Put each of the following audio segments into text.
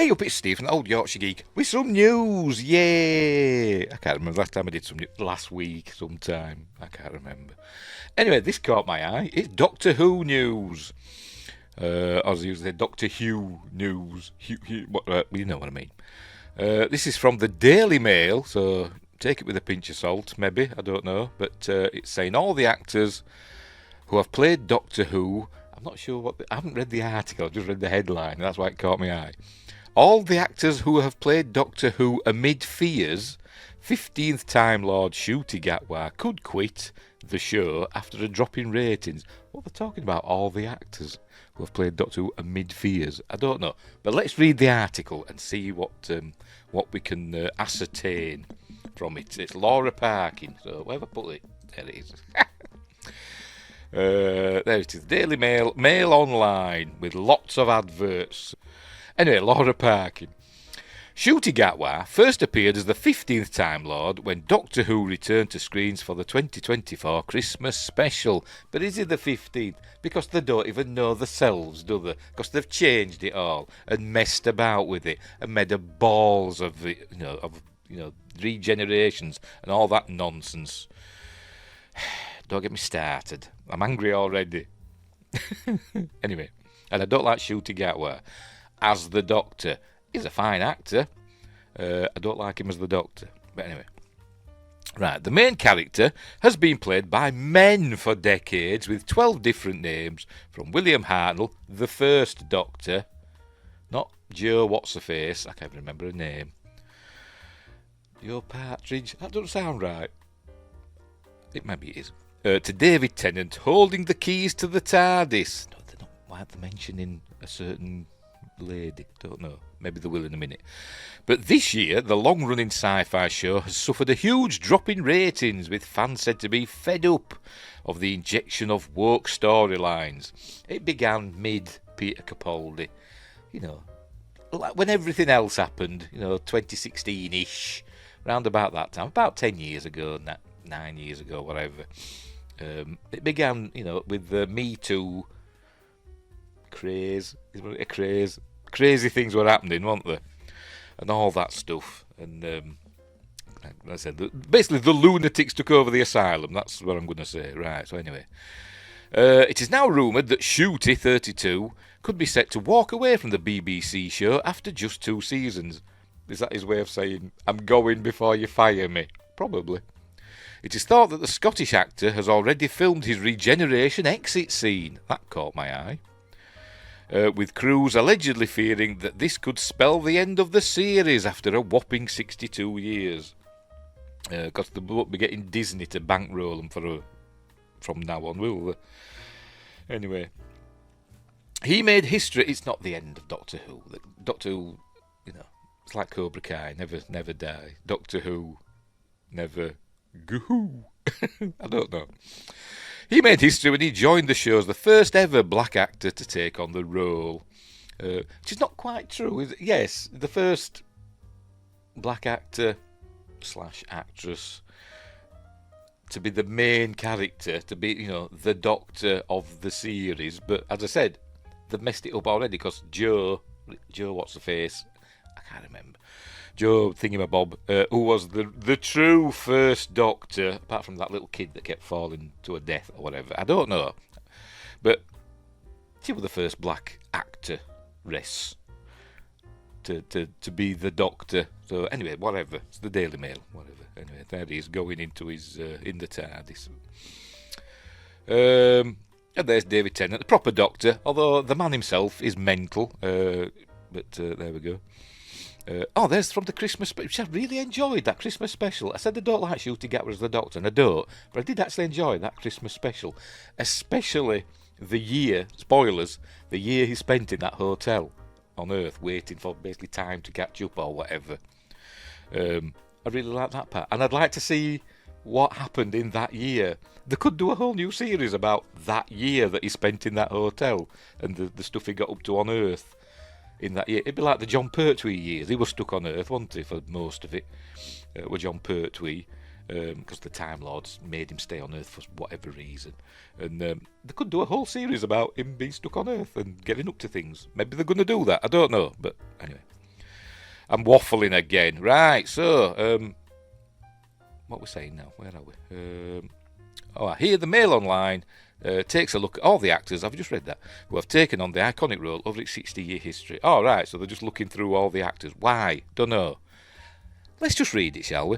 Hey up, it's Steve from the Old Yorkshire Geek with some news. Yay! I can't remember last time I did some news. Last week sometime. I can't remember. Anyway, this caught my eye. It's Doctor Who news. As I usually say, Doctor Who news. You know what I mean. This is from the Daily Mail, so take it with a pinch of salt, maybe. I don't know. But it's saying all the actors who have played Doctor Who. I'm not sure I haven't read the article, I've just read the headline. That's why it caught my eye. All the actors who have played Doctor Who amid fears, 15th Time Lord Ncuti Gatwa could quit the show after a drop in ratings. What they're talking about, all the actors who have played Doctor Who amid fears. I don't know. But let's read the article and see what we can ascertain from it. It's Laura Parkin. So where have I put it? There it is. There it is. Daily Mail, Mail Online, with lots of adverts. Anyway, Laura Parkin. Ncuti Gatwa first appeared as the 15th Time Lord when Doctor Who returned to screens for the 2024 Christmas special. But is it the 15th? Because they don't even know themselves, do they? Because they've changed it all and messed about with it and made a balls of it, regenerations and all that nonsense. Don't get me started. I'm angry already. Anyway, and I don't like Ncuti Gatwa as the Doctor. He's a fine actor. I don't like him as the Doctor. But anyway. Right, the main character has been played by men for decades with 12 different names, from William Hartnell, the first Doctor, not Joe What's-Her-Face, I can't remember her name. Joe Partridge, that doesn't sound right. Maybe it is. To David Tennant, holding the keys to the TARDIS. No, they're not. Why aren't they mentioning a certain lady? Don't know. Maybe they will in a minute. But this year, the long-running sci-fi show has suffered a huge drop in ratings, with fans said to be fed up of the injection of woke storylines. It began mid-Peter Capaldi. Like when everything else happened, 2016-ish, round about that time, about 10 years ago, 9 years ago, whatever. It began, with the Me Too craze. Crazy things were happening, weren't there? And all that stuff. And like I said, basically the lunatics took over the asylum. That's what I'm going to say. Right, so anyway. It is now rumoured that Ncuti, 32, could be set to walk away from the BBC show after just 2 seasons. Is that his way of saying, I'm going before you fire me? Probably. It is thought that the Scottish actor has already filmed his regeneration exit scene. That caught my eye. With crews allegedly fearing that this could spell the end of the series after a whopping 62 years. Because they won't be getting Disney to bankroll them from now on, will they? Anyway. He made history. It's not the end of Doctor Who. Doctor Who, it's like Cobra Kai, never die. Doctor Who, never go. I don't know. He made history when he joined the show as the first ever black actor to take on the role. Which is not quite true, is it? Yes, the first black actor / actress to be the main character, to be, the Doctor of the series. But as I said, they've messed it up already because Joe What's-Her-Face, I can't remember. Joe Thingamabob, who was the true first Doctor, apart from that little kid that kept falling to a death or whatever. I don't know. But she was the first black actress to be the Doctor. So anyway, whatever. It's the Daily Mail, whatever. Anyway, there he is going into his in the TARDIS. And there's David Tennant, the proper Doctor, although the man himself is mental. But there we go. There's from the Christmas special, which I really enjoyed, that Christmas special. I said I don't like Ncuti Gatwa as the Doctor, and I don't, but I did actually enjoy that Christmas special. Especially the year, spoilers, the year he spent in that hotel on Earth, waiting for basically time to catch up or whatever. I really like that part. And I'd like to see what happened in that year. They could do a whole new series about that year that he spent in that hotel and the stuff he got up to on Earth in that year. It'd be like the John Pertwee years. He was stuck on Earth, wasn't he, for most of it, with John Pertwee, because the Time Lords made him stay on Earth for whatever reason. And they could do a whole series about him being stuck on Earth and getting up to things. Maybe they're going to do that. I don't know. But anyway. I'm waffling again. Right, so, what we're saying now? Where are we? Here the Mail Online takes a look at all the actors, I've just read that, who have taken on the iconic role over its 60-year history. Oh, right, so they're just looking through all the actors. Why? Don't know. Let's just read it, shall we?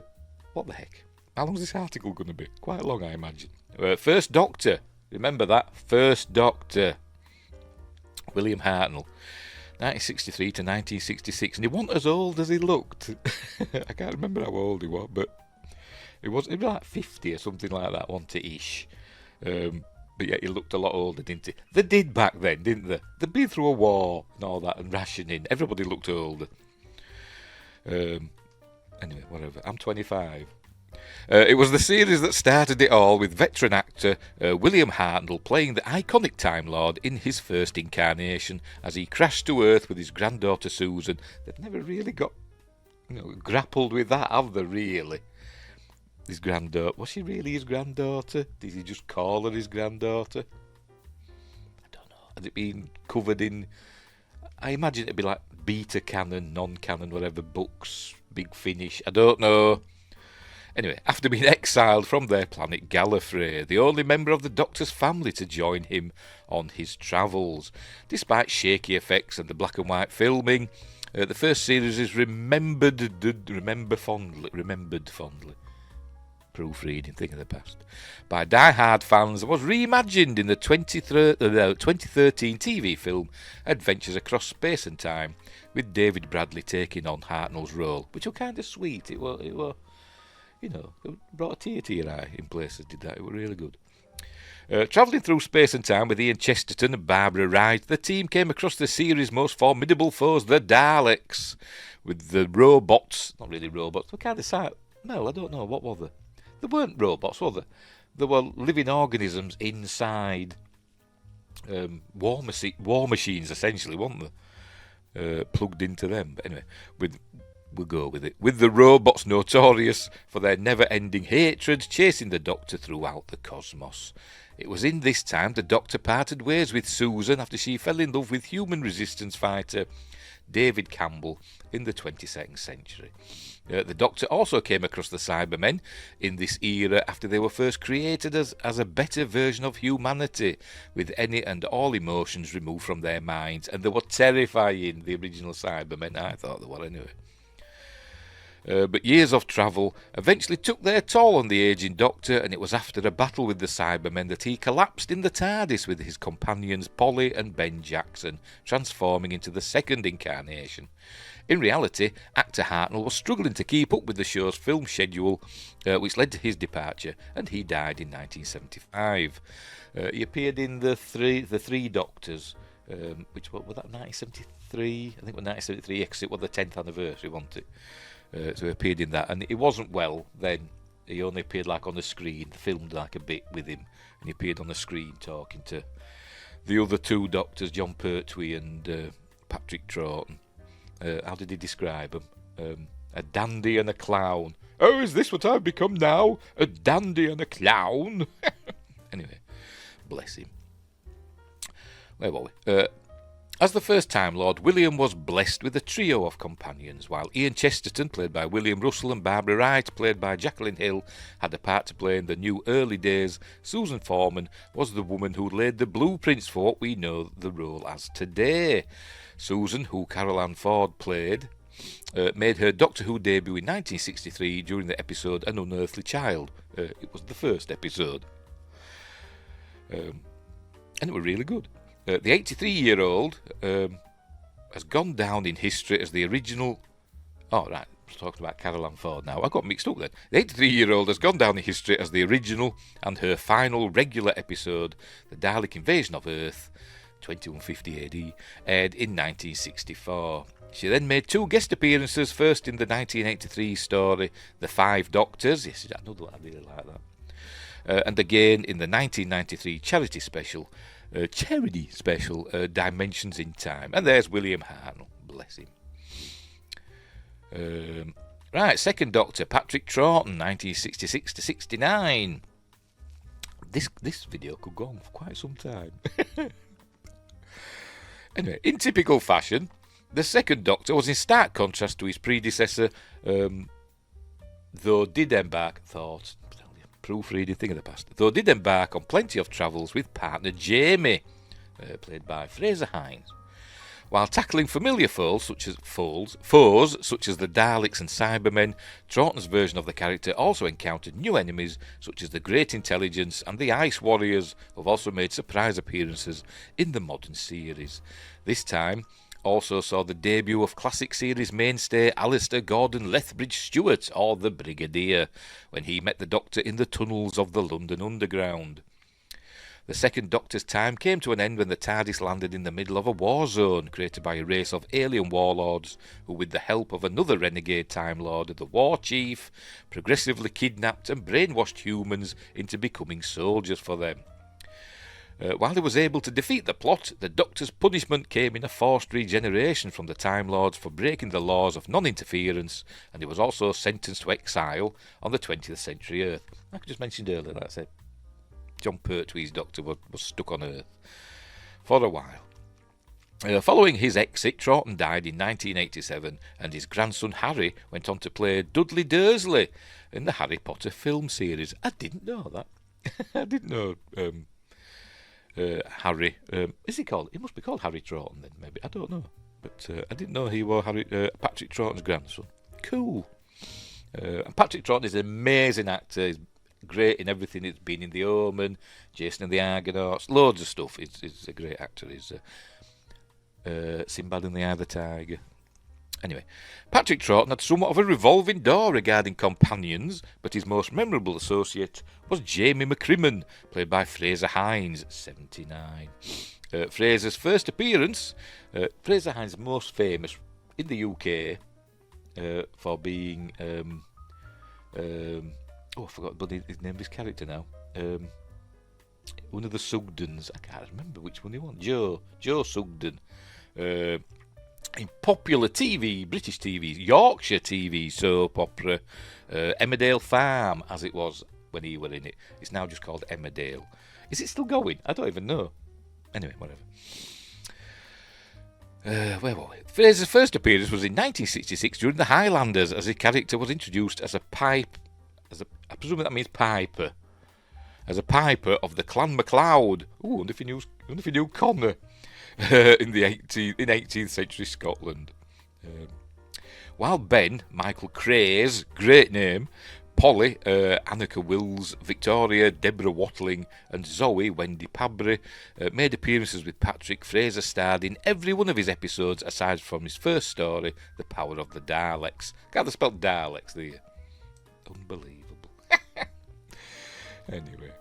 What the heck? How long's this article going to be? Quite long, I imagine. First Doctor. Remember that? First Doctor. William Hartnell. 1963 to 1966. And he wasn't as old as he looked. I can't remember how old he was, but he was like 50 or something like that, wasn't he, ish? But yeah, he looked a lot older, didn't he? They did back then, didn't they? They'd been through a war and all that, and rationing. Everybody looked older. Anyway, whatever. I'm 25. It was the series that started it all, with veteran actor William Hartnell playing the iconic Time Lord in his first incarnation as he crashed to Earth with his granddaughter Susan. They've never really got grappled with that, have they, really? His granddaughter. Was she really his granddaughter? Did he just call her his granddaughter? I don't know. Had it been covered in... I imagine it'd be like beta canon, non-canon, whatever, books, Big Finish. I don't know. Anyway, after being exiled from their planet Gallifrey, the only member of the Doctor's family to join him on his travels. Despite shaky effects and the black and white filming, the first series is remembered fondly. Proofreading, thing of the past, by die-hard fans, and was reimagined in the 2013 TV film Adventures Across Space and Time, with David Bradley taking on Hartnell's role, which was kind of sweet. It was, it brought a tear to your eye in places, did that. It was really good. Travelling through space and time with Ian Chesterton and Barbara Wright, the team came across the series' most formidable foes, the Daleks, with the robots, not really robots, what kind of sight? Well, I don't know, what were they? They weren't robots, were they? They were living organisms inside war machines, essentially, weren't they? Plugged into them. But anyway, we'll go with it. With the robots notorious for their never-ending hatred, chasing the Doctor throughout the cosmos. It was in this time the Doctor parted ways with Susan after she fell in love with human resistance fighter David Campbell in the 22nd century. The Doctor also came across the Cybermen in this era after they were first created as a better version of humanity, with any and all emotions removed from their minds. And they were terrifying, the original Cybermen. I thought they were anyway. But years of travel eventually took their toll on the aging Doctor, and it was after a battle with the Cybermen that he collapsed in the TARDIS with his companions Polly and Ben Jackson, transforming into the second incarnation. In reality, actor Hartnell was struggling to keep up with the show's film schedule, which led to his departure, and he died in 1975. He appeared in the three Doctors, which was that 1973? I think it was 1973, because it was the 10th anniversary, wasn't it? So he appeared in that, and it wasn't well then. He only appeared like on the screen, filmed like a bit with him, and he appeared on the screen talking to the other two Doctors, John Pertwee and Patrick Troughton. How did he describe them? A dandy and a clown. Oh, is this what I've become now? A dandy and a clown? Anyway, bless him. Where were we? As the first Time Lord, William was blessed with a trio of companions, while Ian Chesterton, played by William Russell, and Barbara Wright, played by Jacqueline Hill, had a part to play in the new early days. Susan Foreman was the woman who laid the blueprints for what we know the role as today. Susan, who Carol Ann Ford played, made her Doctor Who debut in 1963 during the episode An Unearthly Child. It was the first episode. And it was really good. The 83-year-old has gone down in history as the original... Oh, right, I was talking about Carol Ann Ford now. I got mixed up then. The 83-year-old has gone down in history as the original and her final regular episode, The Dalek Invasion of Earth, 2150 AD, aired in 1964. She then made two guest appearances, first in the 1983 story The Five Doctors. Yes, another one, I really like that. And again in the 1993 charity special, Dimensions in Time. And there's William Hartnell, bless him. Right, second Doctor, Patrick Troughton, 1966 to 69. This video could go on for quite some time. Anyway, in typical fashion, The second Doctor was in stark contrast to his predecessor, though did embark proofreading thing of the past. Though did embark on plenty of travels with partner Jamie, played by Fraser Hines. While tackling familiar foes such as the Daleks and Cybermen, Troughton's version of the character also encountered new enemies such as the Great Intelligence and the Ice Warriors, who have also made surprise appearances in the modern series. This time also saw the debut of classic series mainstay Alistair Gordon Lethbridge Stewart, or the Brigadier, when he met the Doctor in the tunnels of the London Underground. The second Doctor's time came to an end when the TARDIS landed in the middle of a war zone created by a race of alien warlords who, with the help of another renegade Time Lord, the War Chief, progressively kidnapped and brainwashed humans into becoming soldiers for them. While he was able to defeat the plot, the Doctor's punishment came in a forced regeneration from the Time Lords for breaking the laws of non-interference, and he was also sentenced to exile on the 20th century Earth. Like I just mentioned earlier, that's it. John Pertwee's Doctor was stuck on Earth for a while. Following his exit, Troughton died in 1987, and his grandson Harry went on to play Dudley Dursley in the Harry Potter film series. I didn't know that. I didn't know Harry. Is he called? He must be called Harry Troughton then, maybe. I don't know. But I didn't know he was Patrick Troughton's grandson. Cool. And Patrick Troughton is an amazing actor. He's great in everything. It's been in The Omen, Jason and the Argonauts, loads of stuff. He's a great actor. He's Sinbad and the Eye of the Tiger. Anyway, Patrick Troughton had somewhat of a revolving door regarding companions, but his most memorable associate was Jamie McCrimmon, played by Fraser Hines, 79. Fraser's first appearance, Fraser Hines most famous in the UK for being I forgot his name of his character now. One of the Sugdens. I can't remember which one he was. Joe Sugden. In popular TV, British TV, Yorkshire TV soap opera, Emmerdale Farm, as it was when he were in it. It's now just called Emmerdale. Is it still going? I don't even know. Anyway, whatever. Where were we? Fraser's first appearance was in 1966 during The Highlanders, as his character was introduced as a pipe. I presume that means piper. As a piper of the Clan MacLeod. Ooh, wonder if you knew Connor in 18th century Scotland. While Ben, Michael Craze, great name, Polly, Annika Wills, Victoria, Deborah Watling, and Zoe, Wendy Pabry, made appearances with Patrick, Fraser starred in every one of his episodes aside from his first story, The Power of the Daleks. Can't they spell Daleks there? Unbelievable. Anyway,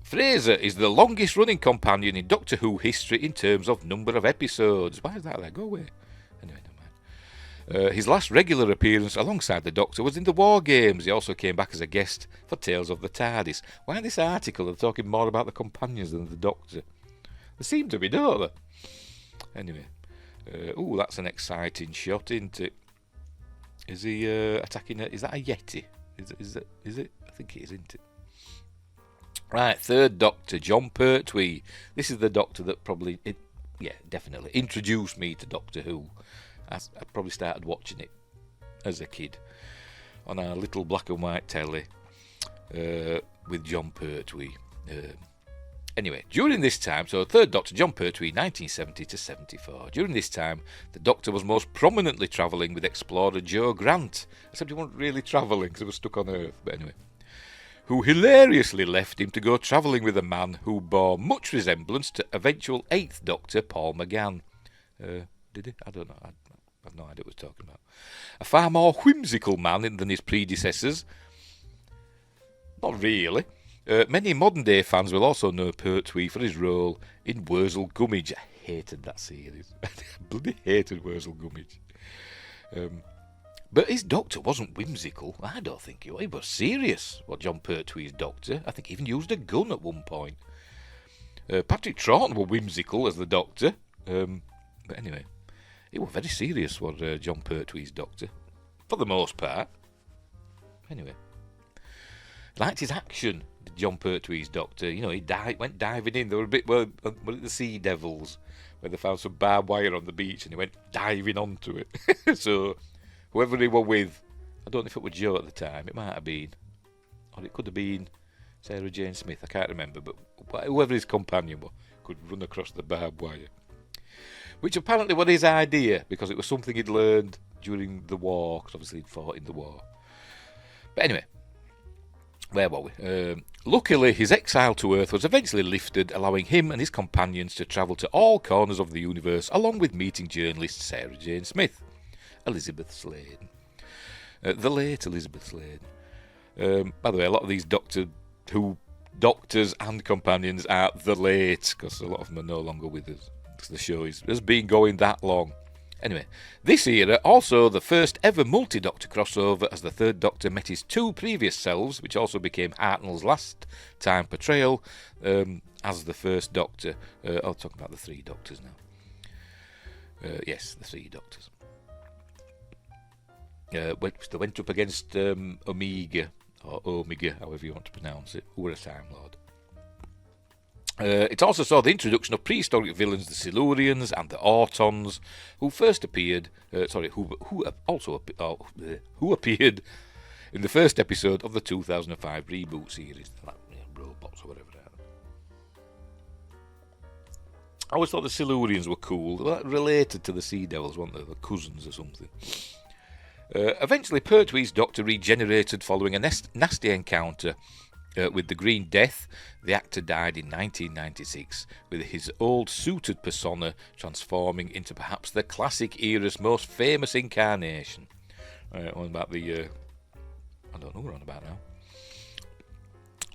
Fraser is the longest running companion in Doctor Who history in terms of number of episodes. Why is that there? Go away. Anyway, never mind. His last regular appearance alongside the Doctor was in the War Games. He also came back as a guest for Tales of the TARDIS. Why in this article they're talking more about the companions than the Doctor? They seem to be, don't they? Anyway. That's an exciting shot, isn't it? Is he attacking is that a Yeti? Is it? I think it is, isn't it? Right, third Doctor, John Pertwee. This is the Doctor that definitely introduced me to Doctor Who. I probably started watching it as a kid on our little black and white telly with John Pertwee. Anyway, during this time, so third Doctor, John Pertwee, 1970 to 74. During this time, the Doctor was most prominently travelling with explorer Joe Grant, except he wasn't really travelling because he was stuck on Earth, but anyway, who hilariously left him to go travelling with a man who bore much resemblance to eventual 8th Doctor Paul McGann. Did he? I don't know. I have no idea what he's talking about. A far more whimsical man than his predecessors. Not really. Many modern-day fans will also know Pertwee for his role in Wurzel Gummidge. I hated that series. I bloody hated Wurzel Gummidge. But his Doctor wasn't whimsical. I don't think he was. He was serious, John Pertwee's Doctor. I think he even used a gun at one point. Patrick Troughton was whimsical as the Doctor. But anyway, he was very serious, John Pertwee's Doctor. For the most part. Anyway. Liked his action, John Pertwee's Doctor. You know, he went diving in. They were a bit, the Sea Devils. where they found some barbed wire on the beach and he went diving onto it. So whoever he were with, I don't know if it was Joe at the time, it might have been, or it could have been Sarah Jane Smith, I can't remember, but whoever his companion was could run across the barbed wire. Which apparently was his idea, because it was something he'd learned during the war, because obviously he'd fought in the war. But anyway, where were we? Luckily, his exile to Earth was eventually lifted, allowing him and his companions to travel to all corners of the universe, along with meeting journalist Sarah Jane Smith, Elizabeth Sladen. The late Elizabeth Sladen. By the way, a lot of these doctors and companions are the late, because a lot of them are no longer with us. The show has been going that long. Anyway, this era also the first ever multi-Doctor crossover, as the third Doctor met his two previous selves, which also became Hartnell's last time portrayal as the first Doctor. I'll talk about the three Doctors now. Yes, the three Doctors. They went up against Omega, or Omega, however you want to pronounce it, who were a Time Lord. It also saw the introduction of prehistoric villains, the Silurians and the Autons, who first appeared. Who appeared in the first episode of the 2005 reboot series, like robots or whatever. I always thought the Silurians were cool. They were related to the Sea Devils, weren't they? The cousins or something. Eventually, Pertwee's Doctor regenerated following a nasty encounter with the Green Death. The actor died in 1996, with his old suited persona transforming into perhaps the classic era's most famous incarnation. On about the... I don't know what we're on about now.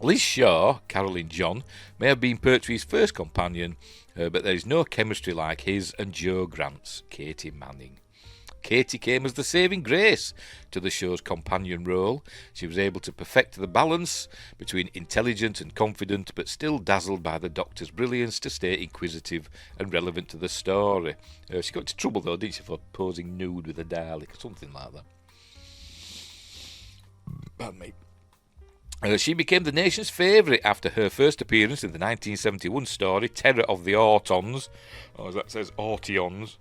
Liz Shaw, Caroline John, may have been Pertwee's first companion, but there is no chemistry like his and Jo Grant's Katie Manning. Katie came as the saving grace to the show's companion role. She was able to perfect the balance between intelligent and confident, but still dazzled by the Doctor's brilliance to stay inquisitive and relevant to the story. She got into trouble though, didn't she, for posing nude with a Dalek or something like that. Pardon me. She became the nation's favourite after her first appearance in the 1971 story Terror of the Autons, or as that says, Autions.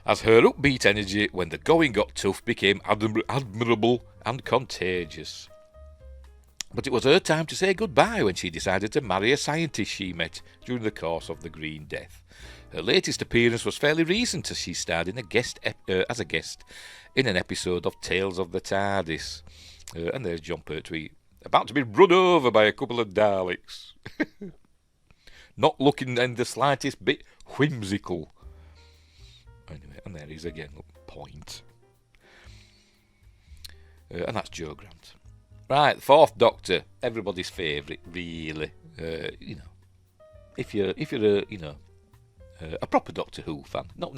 As her upbeat energy when the going got tough became admirable and contagious. But it was her time to say goodbye when she decided to marry a scientist she met during the course of the Green Death. Her latest appearance was fairly recent, as she starred in as a guest in an episode of Tales of the TARDIS. And there's Jon Pertwee, about to be run over by a couple of Daleks. Not looking in the slightest bit whimsical. Anyway, and there he is again, point. And that's Jo Grant. Right, the fourth Doctor, everybody's favourite, really. If you're a proper Doctor Who fan, not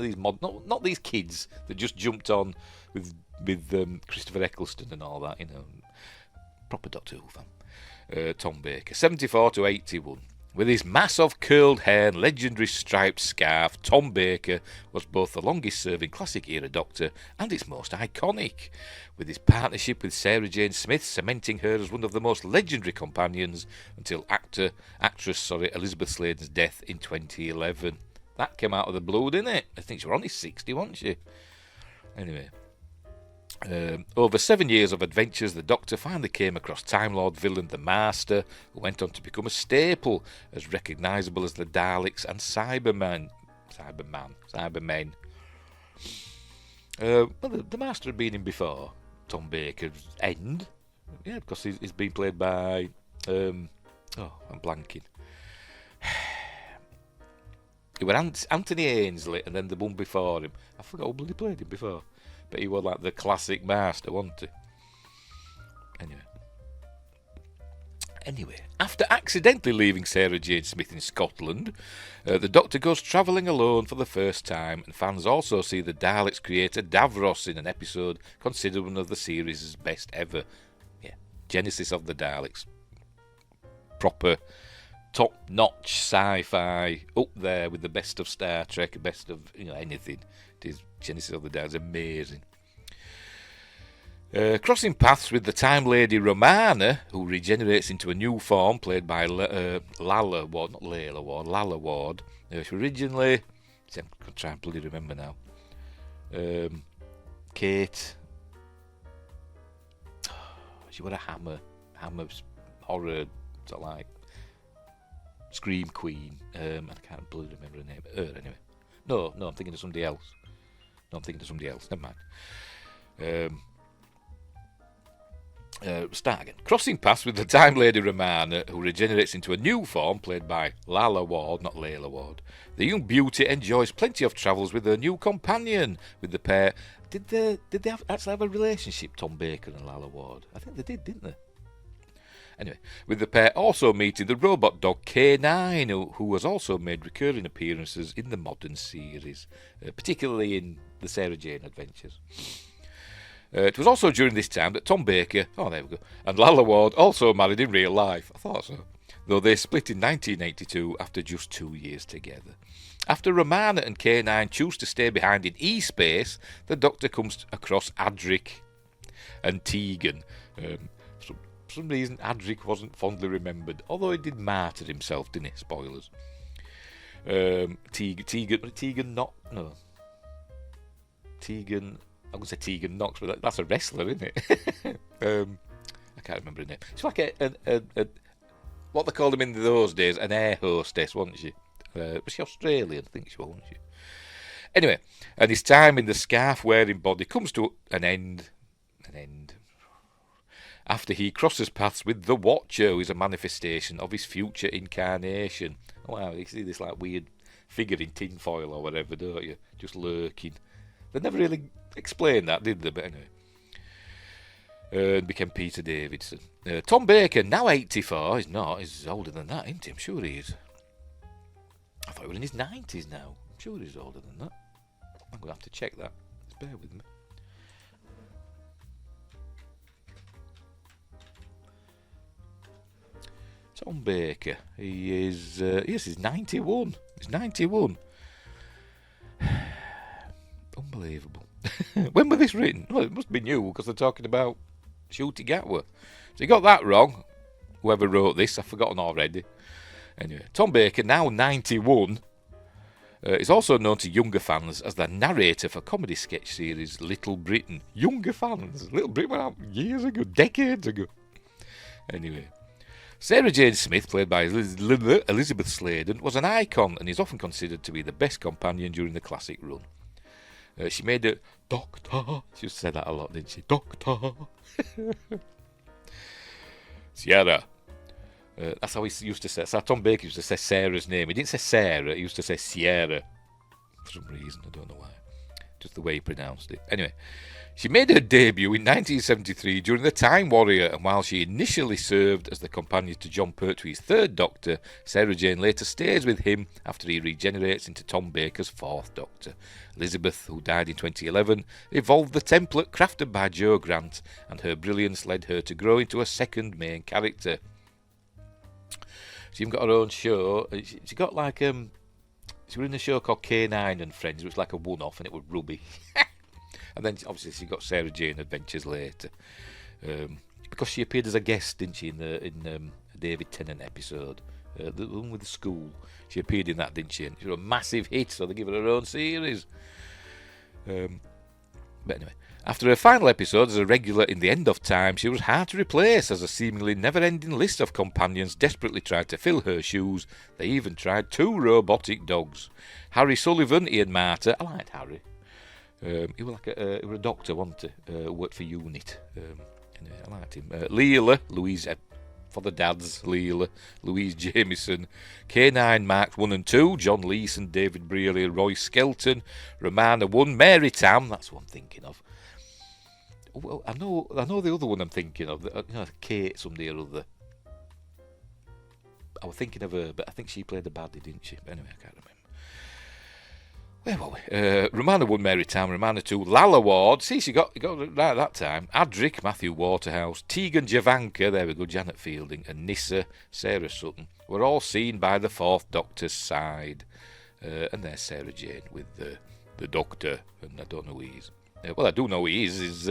these kids that just jumped on with Christopher Eccleston and all that, proper Doctor Who fan. Tom Baker, 74 to 81. With his mass of curled hair and legendary striped scarf, Tom Baker was both the longest-serving classic-era Doctor and its most iconic, with his partnership with Sarah Jane Smith cementing her as one of the most legendary companions until actress Elizabeth Sladen's death in 2011. That came out of the blue, didn't it? I think she was only 60, wasn't she? Anyway. Over 7 years of adventures, the Doctor finally came across Time Lord villain the Master, who went on to become a staple, as recognisable as the Daleks and Cybermen. The Master had been in before Tom Baker's end, because he's been played by I'm blanking. It was Anthony Ainsley, and then the one before him. I forgot who bloody played him before. But he was like the classic Master, wasn't he? Anyway, after accidentally leaving Sarah Jane Smith in Scotland, the Doctor goes travelling alone for the first time, and fans also see the Daleks creator Davros in an episode considered one of the series' best ever. Yeah, Genesis of the Daleks. Proper, top-notch sci-fi, up there with the best of Star Trek, best of anything. It is Genesis of the Daleks, amazing. Crossing paths with the time lady Romana, who regenerates into a new form, played by Lalla Ward, not Layla Ward, Lalla Ward. She originally, I'm going to try and bloody remember now. Kate. She was a hammer horror, sort of like Scream Queen. I can't bloody remember her name. Anyway. No, I'm thinking of somebody else. Never mind. Start again. Crossing paths with the time lady Romana, who regenerates into a new form, played by Lalla Ward, not Layla Ward. The young beauty enjoys plenty of travels with her new companion. With the pair, did they actually have a relationship, Tom Baker and Lalla Ward? I think they did, didn't they? Anyway, with the pair also meeting the robot dog K9, who has also made recurring appearances in the modern series, particularly in the Sarah Jane Adventures. It was also during this time that Tom Baker, and Lalla Ward also married in real life. I thought so. Though they split in 1982 after just 2 years together. After Romana and K9 choose to stay behind in E-Space, the Doctor comes across Adric and Tegan. For some reason, Adric wasn't fondly remembered, although he did martyr himself, didn't he? Spoilers. Tegan I'm going to say Tegan Knox, but that's a wrestler, isn't it? I can't remember her name. She's like a what they called him in those days, an air hostess, wasn't she? Was she Australian? I think she was, wasn't she? Anyway, and his time in the scarf-wearing body comes to an end. After he crosses paths with the Watcher, who is a manifestation of his future incarnation. Oh, wow, you see this like weird figure in tinfoil or whatever, don't you? Just lurking. They never really explained that, did they? But anyway. Became Peter Davidson. Tom Baker, now 84. He's not. He's older than that, isn't he? I'm sure he is. I thought he was in his 90s now. I'm sure he's older than that. I'm going to have to check that. Just bear with me. Tom Baker. He is... yes, he's 91. He's 91. Unbelievable. When was this written? Well, it must be new, because they're talking about Shooty Gatwa. So he got that wrong. Whoever wrote this, I've forgotten already. Anyway, Tom Baker, now 91, is also known to younger fans as the narrator for comedy sketch series Little Britain. Younger fans? Little Britain went out years ago, decades ago. Anyway. Sarah Jane Smith, played by Elizabeth Sladen, was an icon and is often considered to be the best companion during the classic run. She made a Doctor. She used to say that a lot, didn't she? Doctor. Sierra. That's how he used to say. So Tom Baker used to say Sarah's name. He didn't say Sarah. He used to say Sierra. For some reason, I don't know why. Just the way he pronounced it. Anyway, she made her debut in 1973 during The Time Warrior, and while she initially served as the companion to John Pertwee's third Doctor, Sarah Jane later stays with him after he regenerates into Tom Baker's fourth Doctor. Elizabeth, who died in 2011, evolved the template crafted by Joe Grant, and her brilliance led her to grow into a second main character. She even got her own show. She got like she was in a show called K9 and Friends, which was like a one-off, and it was rubbish. And then obviously she got Sarah Jane Adventures later, because she appeared as a guest, didn't she, in a David Tennant episode, the one with the school. She appeared in that, didn't she? And she was a massive hit, so they give her own series. But anyway, after her final episode as a regular in The End of Time, she was hard to replace, as a seemingly never-ending list of companions desperately tried to fill her shoes. They even tried 2 robotic dogs. Harry Sullivan, Ian Marter. I liked Harry. He was like he was a doctor, wasn't he? Worked for Unit. Anyway, I liked him. Leela, Louise, for the dads, Leela, Louise Jameson, K9 Marks 1 and 2, John Leeson, David Brearley, Roy Skelton, Romana 1, Mary Tam, that's what I'm thinking of. Well, I know the other one I'm thinking of, Kate somebody or other. I was thinking of her, but I think she played the baddie, didn't she? But anyway, I can't remember. Where were we? Romana 1, Mary Tam, Romana 2, Lalla Ward. See, she got it right that time. Adric, Matthew Waterhouse, Tegan Javanka, there we go, Janet Fielding, and Nissa, Sarah Sutton, were all seen by the fourth Doctor's side. And there's Sarah Jane with the Doctor, and I don't know who he is. Well, I do know who he is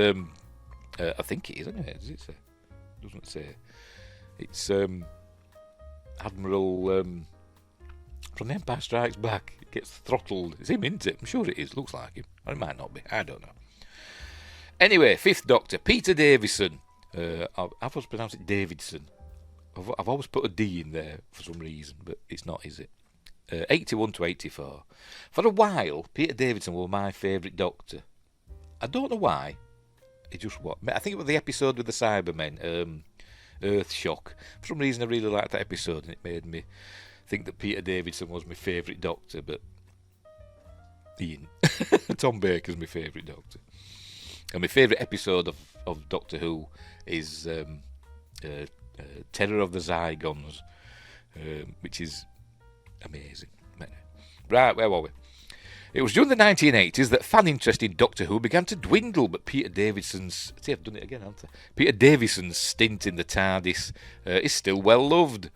I think it is, anyway. Does it say? Doesn't say. It's Admiral from The Empire Strikes Back. It gets throttled. It's him, isn't it? I'm sure it is. Looks like him. Or it might not be. I don't know. Anyway, Fifth Doctor, Peter Davison. I've always pronounced it Davidson. I've always put a D in there for some reason, but it's not, is it? 81 to 84. For a while, Peter Davison was my favourite Doctor. I don't know why. It just what? I think it was the episode with the Cybermen, Earth Shock. For some reason, I really liked that episode, and it made me think that Peter Davison was my favourite Doctor, but Ian. Tom Baker's my favourite Doctor. And my favourite episode of Doctor Who is Terror of the Zygons, which is amazing. Right, where were we? It was during the 1980s that fan interest in Doctor Who began to dwindle, but Peter Davison's... See, I've done it again, haven't I? Peter Davison's stint in the TARDIS is still well loved.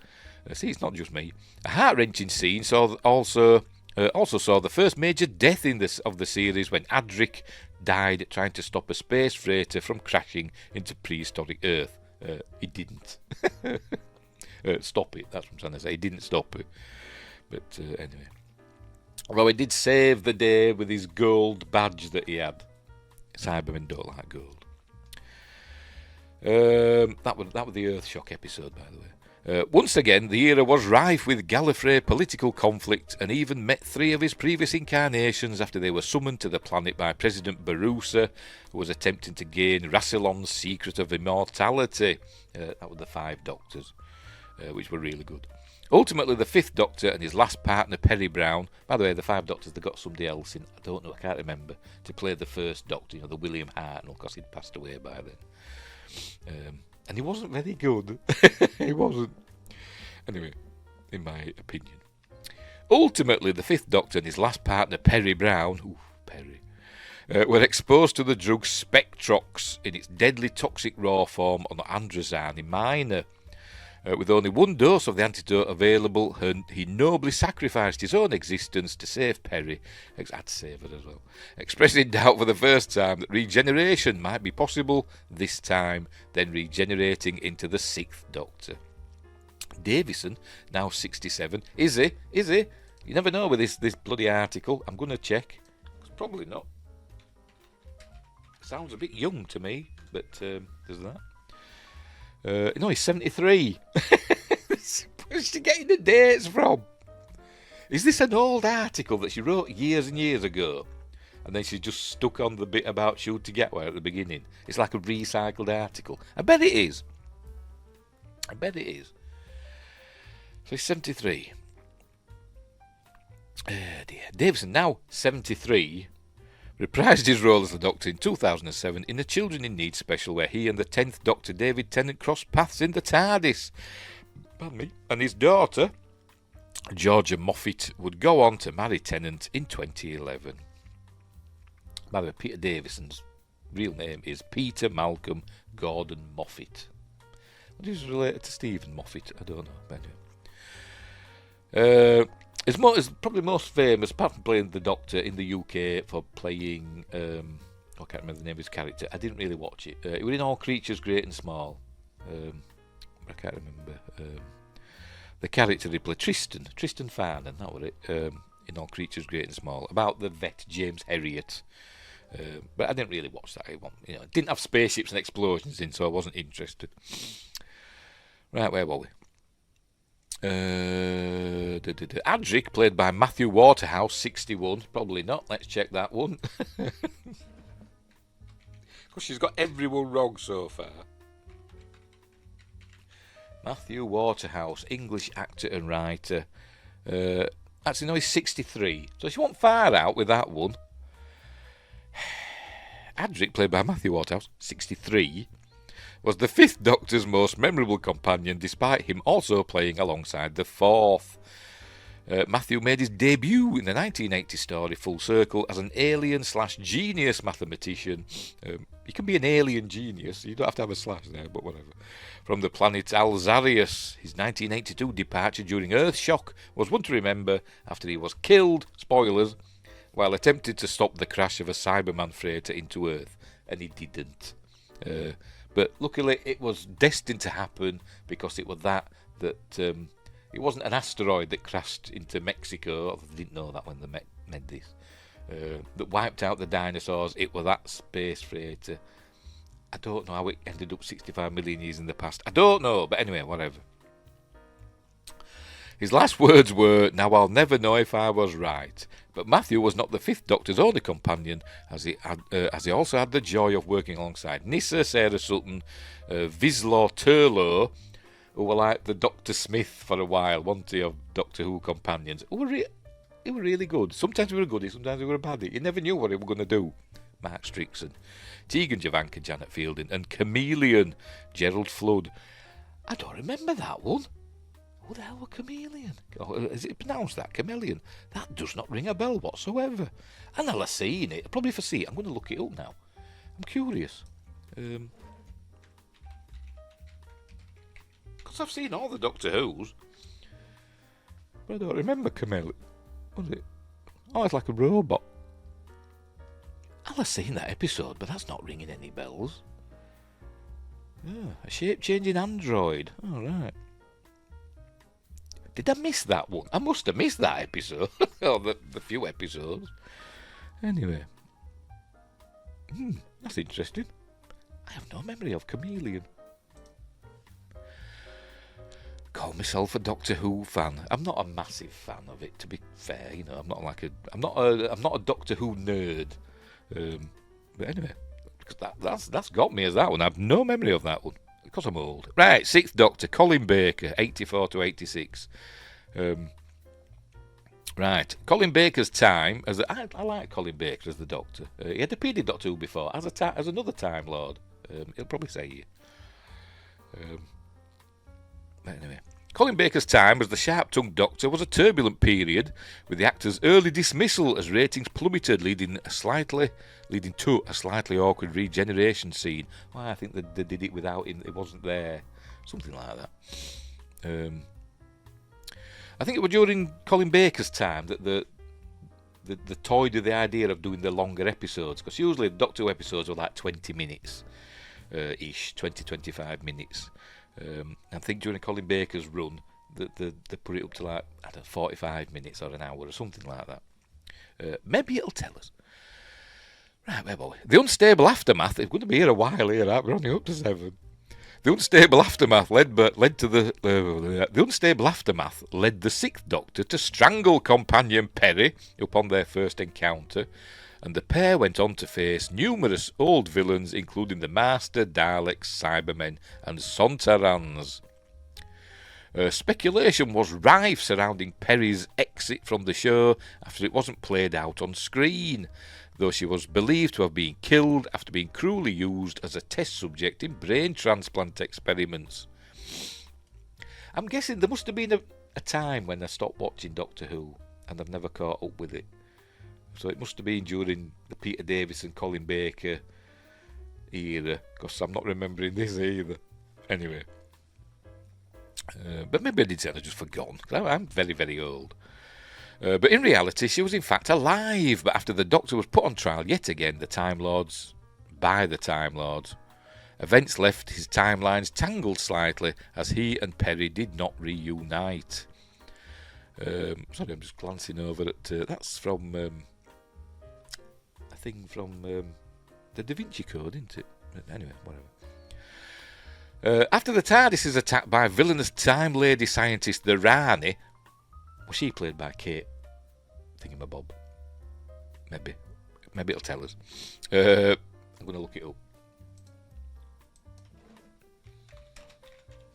See, it's not just me. A heart-wrenching scene also saw the first major death of the series when Adric died trying to stop a space freighter from crashing into prehistoric Earth. He didn't. Stop it, that's what I'm trying to say. He didn't stop it. But anyway. Although he did save the day with his gold badge that he had. Cybermen don't like gold. That was the Earthshock episode, by the way. Once again, the era was rife with Gallifrey political conflict, and even met 3 of his previous incarnations after they were summoned to the planet by President Barusa, who was attempting to gain Rassilon's secret of immortality. That were the 5 Doctors, which were really good. Ultimately, the 5th Doctor and his last partner, Perry Brown... By the way, the 5 Doctors, they got somebody else in, I don't know, I can't remember, to play the 1st Doctor, the William Hartnell, because he'd passed away by then. And he wasn't very good. He wasn't. Anyway, in my opinion. Ultimately, the 5th Doctor and his last partner, Perry Brown... Perry... were exposed to the drug Spectrox in its deadly toxic raw form on Androzani Minor. With only 1 dose of the antidote available, he nobly sacrificed his own existence to save Perry. I'd save her as well. Expressing doubt for the first time that regeneration might be possible, this time, then regenerating into the 6th Doctor. Davison, now 67, is he? You never know with this bloody article. I'm going to check. It's probably not. Sounds a bit young to me, but there's that. No, he's 73. Where's she getting the dates from? Is this an old article that she wrote years and years ago? And then she just stuck on the bit about Shoot to Get Where at the beginning. It's like a recycled article. I bet it is. So he's 73. Dear. Davison, now 73... reprised his role as the Doctor in 2007 in a Children in Need special where he and the 10th Doctor David Tennant crossed paths in the TARDIS. Pardon me. And his daughter, Georgia Moffat, would go on to marry Tennant in 2011. By the way, Peter Davison's real name is Peter Malcolm Gordon Moffat. What is related to Stephen Moffat? I don't know. Anyway. Is probably most famous, apart from playing the Doctor in the UK, for playing... I can't remember the name of his character. I didn't really watch it. It was in All Creatures Great and Small. I can't remember. The character he played, Tristan Farnan, that was it, in All Creatures Great and Small, about the vet James Herriot. But I didn't really watch that. It didn't have spaceships and explosions in, so I wasn't interested. Right, where were we? Adric, played by Matthew Waterhouse, 61. Probably not. Let's check that one. Because she's got everyone wrong so far. Matthew Waterhouse, English actor and writer. Actually, no, he's 63. So she wasn't far out with that one. Adric, played by Matthew Waterhouse, 63, was the 5th Doctor's most memorable companion, despite him also playing alongside the 4th. Matthew made his debut in the 1980 story Full Circle as an alien/genius mathematician. You can be an alien genius, you don't have to have a slash there, but whatever. From the planet Alzarius, his 1982 departure during Earthshock was one to remember after he was killed, spoilers, while attempting to stop the crash of a Cyberman freighter into Earth, and he didn't. But luckily, it was destined to happen because it was that it wasn't an asteroid that crashed into Mexico. They didn't know that when they made this. That wiped out the dinosaurs. It was that space freighter. I don't know how it ended up 65 million years in the past. I don't know, but anyway, whatever. His last words were, "Now I'll never know if I was right." But Matthew was not the Fifth Doctor's only companion, as he also had the joy of working alongside Nyssa, Sarah Sutton, Wislaw Turlough, who were like the Dr. Smith for a while, weren't they, of Doctor Who companions. Who were really good. Sometimes we were goody, sometimes we were a baddie. You never knew what they were going to do. Mark Strickson, Tegan Javanka, Janet Fielding, and Chameleon, Gerald Flood. I don't remember that one. Who the hell were Chameleon? Oh, is it pronounced that? Chameleon? That does not ring a bell whatsoever. And I'll have seen it. Probably if I see it, I'm going to look it up now. I'm curious. Because I've seen all the Doctor Who's. But I don't remember Chameleon. Was it? Oh, it's like a robot. I'll have seen that episode, but that's not ringing any bells. Yeah, a shape-changing android. Oh, right. Did I miss that one? I must have missed that episode. Or the few episodes. Anyway. That's interesting. I have no memory of Chameleon. Call myself a Doctor Who fan. I'm not a massive fan of it, to be fair. You know, I'm not a Doctor Who nerd. But anyway, that's got me as that one. I have no memory of that one. Because I'm old. Right, Sixth Doctor, Colin Baker, 84 to 86. Right, Colin Baker's time as I like Colin Baker as the Doctor. He had appeared in Doctor Who before as another Time Lord. He'll probably say you. But anyway, Colin Baker's time as the sharp-tongued Doctor was a turbulent period, with the actor's early dismissal as ratings plummeted, leading to a slightly awkward regeneration scene. Well, I think they did it without him; it wasn't there, something like that. I think it was during Colin Baker's time that the toyed with the idea of doing the longer episodes, because usually Doctor Who episodes were like 20 minutes ish, 20-25 minutes. I think during Colin Baker's run, they put it up to like 45 minutes or an hour or something like that. Maybe it'll tell us. Right, where were we? The unstable aftermath. It's going to be here a while here. Right? We're only up to 7. The unstable aftermath led the Sixth Doctor to strangle companion Perry upon their first encounter, and the pair went on to face numerous old villains, including the Master, Daleks, Cybermen, and Sontarans. Speculation was rife surrounding Perry's exit from the show after it wasn't played out on screen, though she was believed to have been killed after being cruelly used as a test subject in brain transplant experiments. I'm guessing there must have been a time when I stopped watching Doctor Who, and I've never caught up with it. So it must have been during the Peter Davison, Colin Baker era, because I'm not remembering this either. Anyway. But maybe I did say I'd just forgotten, because I'm very, very old. But in reality, she was in fact alive, but after the Doctor was put on trial yet again by the Time Lords, events left his timelines tangled slightly as he and Perry did not reunite. Sorry, I'm just glancing over at... that's from... a thing from the Da Vinci Code, isn't it? Anyway, whatever. After the TARDIS is attacked by villainous time lady scientist the Rani, was she played by Kate Thingamabob? Maybe it'll tell us. I'm going to look it up.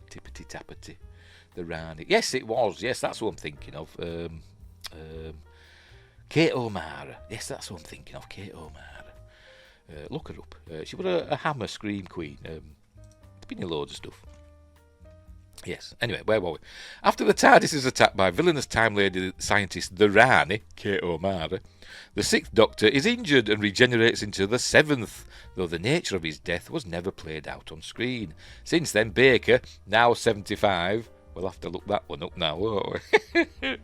Tippity tappity, the Rani. Yes, it was. Yes, that's what I'm thinking of. Kate O'Mara. Yes, that's what I'm thinking of. Kate O'Mara. Look her up. She was a Hammer Scream Queen. Been in loads of stuff. Yes. Anyway, where were we? After the TARDIS is attacked by villainous time lady scientist the Rani, Kate O'Mara, the Sixth Doctor is injured and regenerates into the Seventh, though the nature of his death was never played out on screen. Since then, Baker, now 75, we'll have to look that one up now, won't we?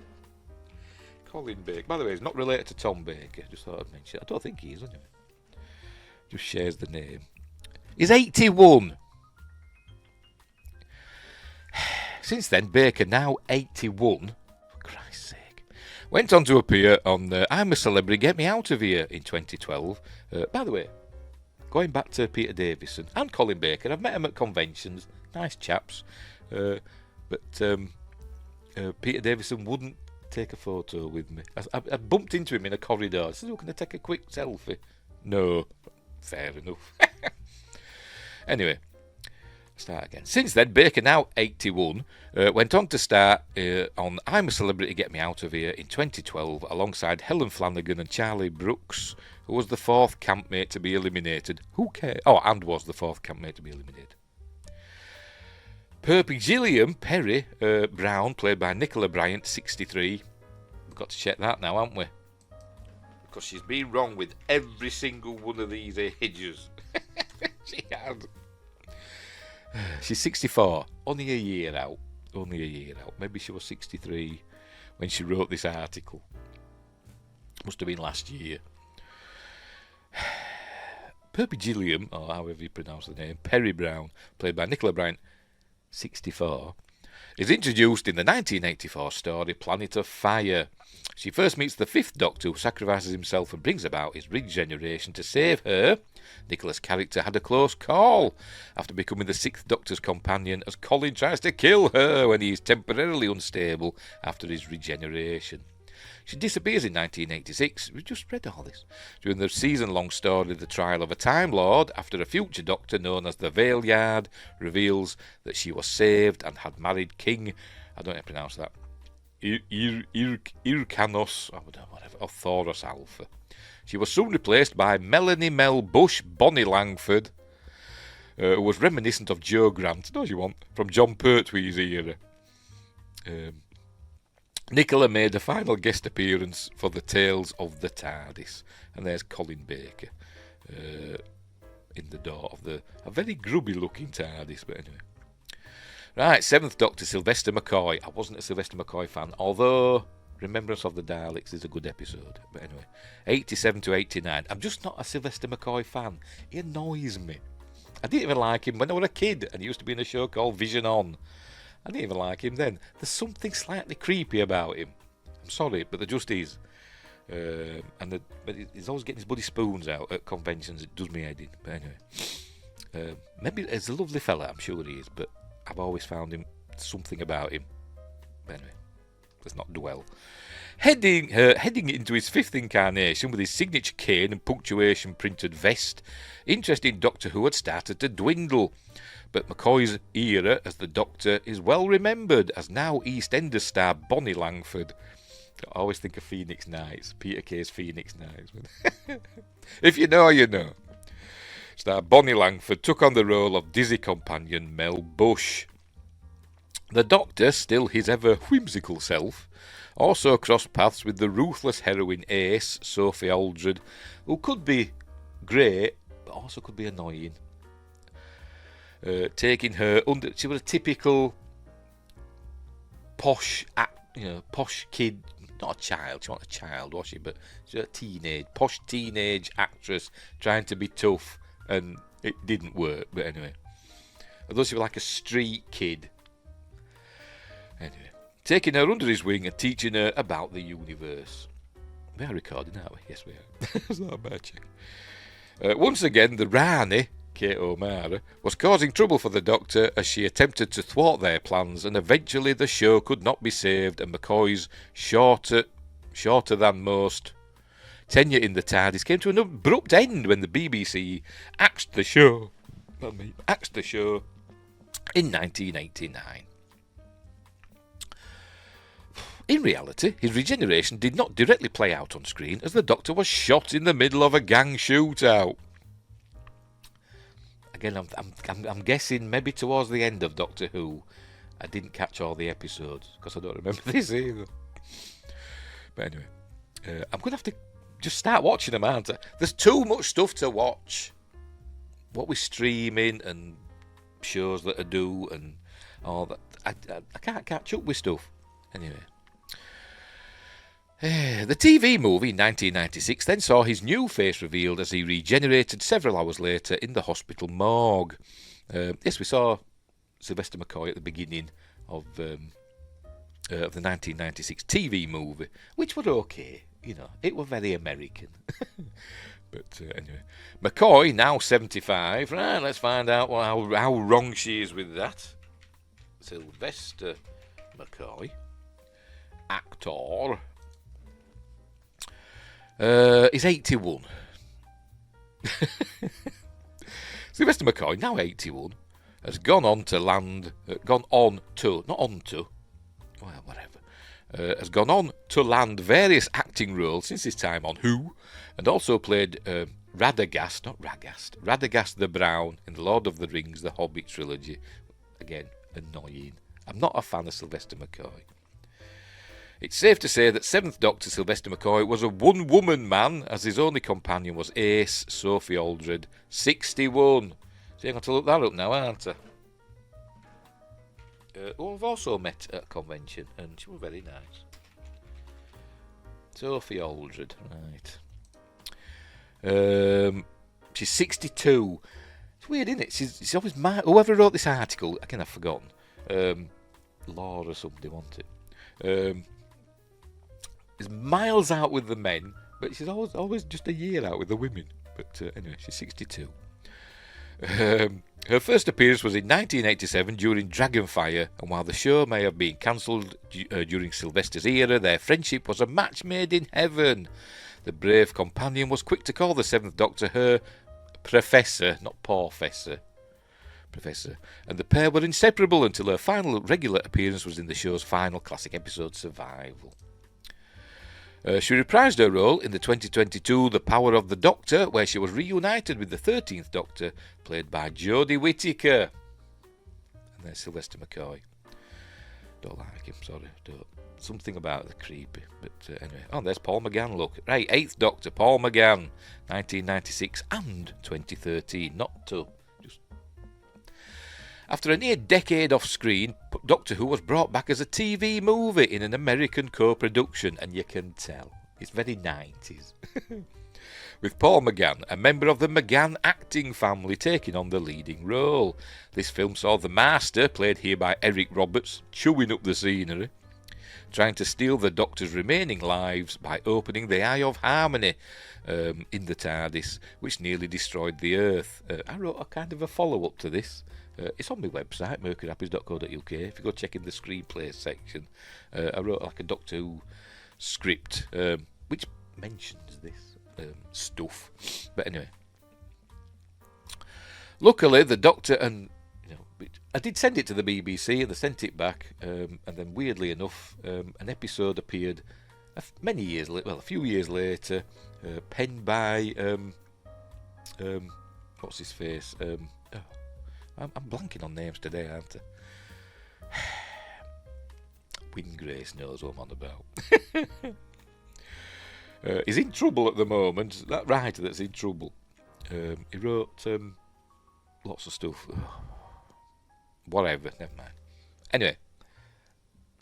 Colin Baker. By the way, he's not related to Tom Baker. Just thought I'd mention it. I don't think he is, anyway. Just shares the name. He's 81. Since then, Baker, now 81, for Christ's sake, went on to appear on I'm a Celebrity, Get Me Out of Here in 2012. By the way, going back to Peter Davison and Colin Baker, I've met them at conventions, nice chaps, but Peter Davison wouldn't take a photo with me. I bumped into him in a corridor. I said, "Oh, can I take a quick selfie?" No. Fair enough. Anyway, start again. Since then, Baker, now 81, went on to star on I'm a Celebrity, Get Me Out of Here in 2012 alongside Helen Flanagan and Charlie Brooks, who was the fourth campmate to be eliminated. Who cares? Oh, and was the fourth campmate to be eliminated. Perpy Gilliam Perry Brown, played by Nicola Bryant, 63. We've got to check that now, haven't we? Because she's been wrong with every single one of these ages. She has. She's 64. Only a year out. Maybe she was 63 when she wrote this article. Must have been last year. Perpy Gilliam, or however you pronounce the name, Perry Brown, played by Nicola Bryant, 64, is introduced in the 1984 story Planet of Fire. She first meets the fifth Doctor, who sacrifices himself and brings about his regeneration to save her. Nicola's character had a close call after becoming the sixth Doctor's companion, as Colin tries to kill her when he is temporarily unstable after his regeneration. She disappears in 1986, we just read all this, during the season-long story The Trial of a Time Lord, after a future Doctor known as the Valeyard reveals that she was saved and had married King, I don't know how to pronounce that, Irkanos, or Thoros Alpha. She was soon replaced by Melanie Mel Bush Bonnie Langford, who was reminiscent of Jo Grant, no, you want, from John Pertwee's era. Nicola made a final guest appearance for the Tales of the TARDIS, and there's Colin Baker in the door of a very grubby-looking TARDIS, but anyway. Right, seventh Doctor, Sylvester McCoy. I wasn't a Sylvester McCoy fan, although Remembrance of the Daleks is a good episode. But anyway, 87 to 89. I'm just not a Sylvester McCoy fan. He annoys me. I didn't even like him when I was a kid, and he used to be in a show called Vision On. I didn't even like him then. There's something slightly creepy about him. I'm sorry, but there just is. But he's always getting his bloody spoons out at conventions. It does me head in. But anyway, maybe he's a lovely fella. I'm sure he is, but I've always found something about him. But anyway, let's not dwell. Heading into his fifth incarnation with his signature cane and punctuation printed vest, interest in Doctor Who had started to dwindle. But McCoy's era as the Doctor is well remembered, as now EastEnders star Bonnie Langford. I always think of Phoenix Nights, Peter Kay's Phoenix Nights. If you know, you know. Star Bonnie Langford took on the role of dizzy companion Mel Bush. The Doctor, still his ever whimsical self, also crossed paths with the ruthless heroine Ace, Sophie Aldred, who could be great, but also could be annoying. Taking her under, she was a typical posh kid, not a child. She wasn't a child, was she? But she was a posh teenage actress trying to be tough, and it didn't work. But anyway, although she was like a street kid. Anyway, taking her under his wing and teaching her about the universe. We are recording, aren't we? Yes, we are. That's not a bad check. Once again, the Rani, Kate O'Mara, was causing trouble for the Doctor as she attempted to thwart their plans, and eventually the show could not be saved, and McCoy's shorter than most tenure in the TARDIS came to an abrupt end when the BBC axed the show in 1989. In reality, his regeneration did not directly play out on screen, as the Doctor was shot in the middle of a gang shootout. Again, I'm guessing maybe towards the end of Doctor Who. I didn't catch all the episodes, because I don't remember this either. But anyway, I'm going to have to just start watching them, aren't I? There's too much stuff to watch. What we're streaming and shows that I do and all that. I can't catch up with stuff. Anyway. The TV movie in 1996 then saw his new face revealed as he regenerated several hours later in the hospital morgue. Yes, we saw Sylvester McCoy at the beginning of the 1996 TV movie, which was okay. You know, it was very American. But anyway, McCoy, now 75. Right, let's find out how wrong she is with that. Sylvester McCoy, actor, is 81. Sylvester McCoy, now 81, has gone on to, has gone on to land various acting roles since his time on Who, and also played Radagast the Brown in The Lord of the Rings, The Hobbit trilogy. Again, annoying. I'm not a fan of Sylvester McCoy. It's safe to say that 7th Doctor Sylvester McCoy was a one-woman man, as his only companion was Ace Sophie Aldred, 61. So you're going to look that up now, aren't I? Who I've also met at a convention, and she was very nice. Sophie Aldred, right. She's 62. It's weird, isn't it? She's always whoever wrote this article, again I've forgotten. Laura somebody, wasn't it? Is miles out with the men, but she's always just a year out with the women. But anyway, she's 62. Her first appearance was in 1987 during Dragonfire, and while the show may have been cancelled during Sylvester's era, their friendship was a match made in heaven. The brave companion was quick to call the 7th Doctor her Professor, not Professor, and the pair were inseparable until her final regular appearance was in the show's final classic episode, Survival. She reprised her role in the 2022 The Power of the Doctor, where she was reunited with the 13th Doctor, played by Jodie Whittaker. And there's Sylvester McCoy. Don't like him, sorry. Don't. Something about the creepy. But anyway. Oh, there's Paul McGann, look. Right, 8th Doctor, Paul McGann, 1996 and 2013. Not two. After a near decade off screen, Doctor Who was brought back as a TV movie in an American co-production, and you can tell. It's very 90s. With Paul McGann, a member of the McGann acting family, taking on the leading role. This film saw the Master, played here by Eric Roberts, chewing up the scenery, trying to steal the Doctor's remaining lives by opening the Eye of Harmony in the TARDIS, which nearly destroyed the Earth. I wrote a kind of a follow-up to this. It's on my website, mercuryrapids.co.uk. If you go check in the screenplay section, I wrote like a Doctor Who script which mentions this stuff. But anyway, luckily the Doctor and I did send it to the BBC and they sent it back, and then weirdly enough, an episode appeared a few years later, penned by what's his face? I'm blanking on names today, aren't I? Wingrace knows what I'm on about. He's in trouble at the moment. That writer that's in trouble. He wrote lots of stuff. Whatever, never mind. Anyway,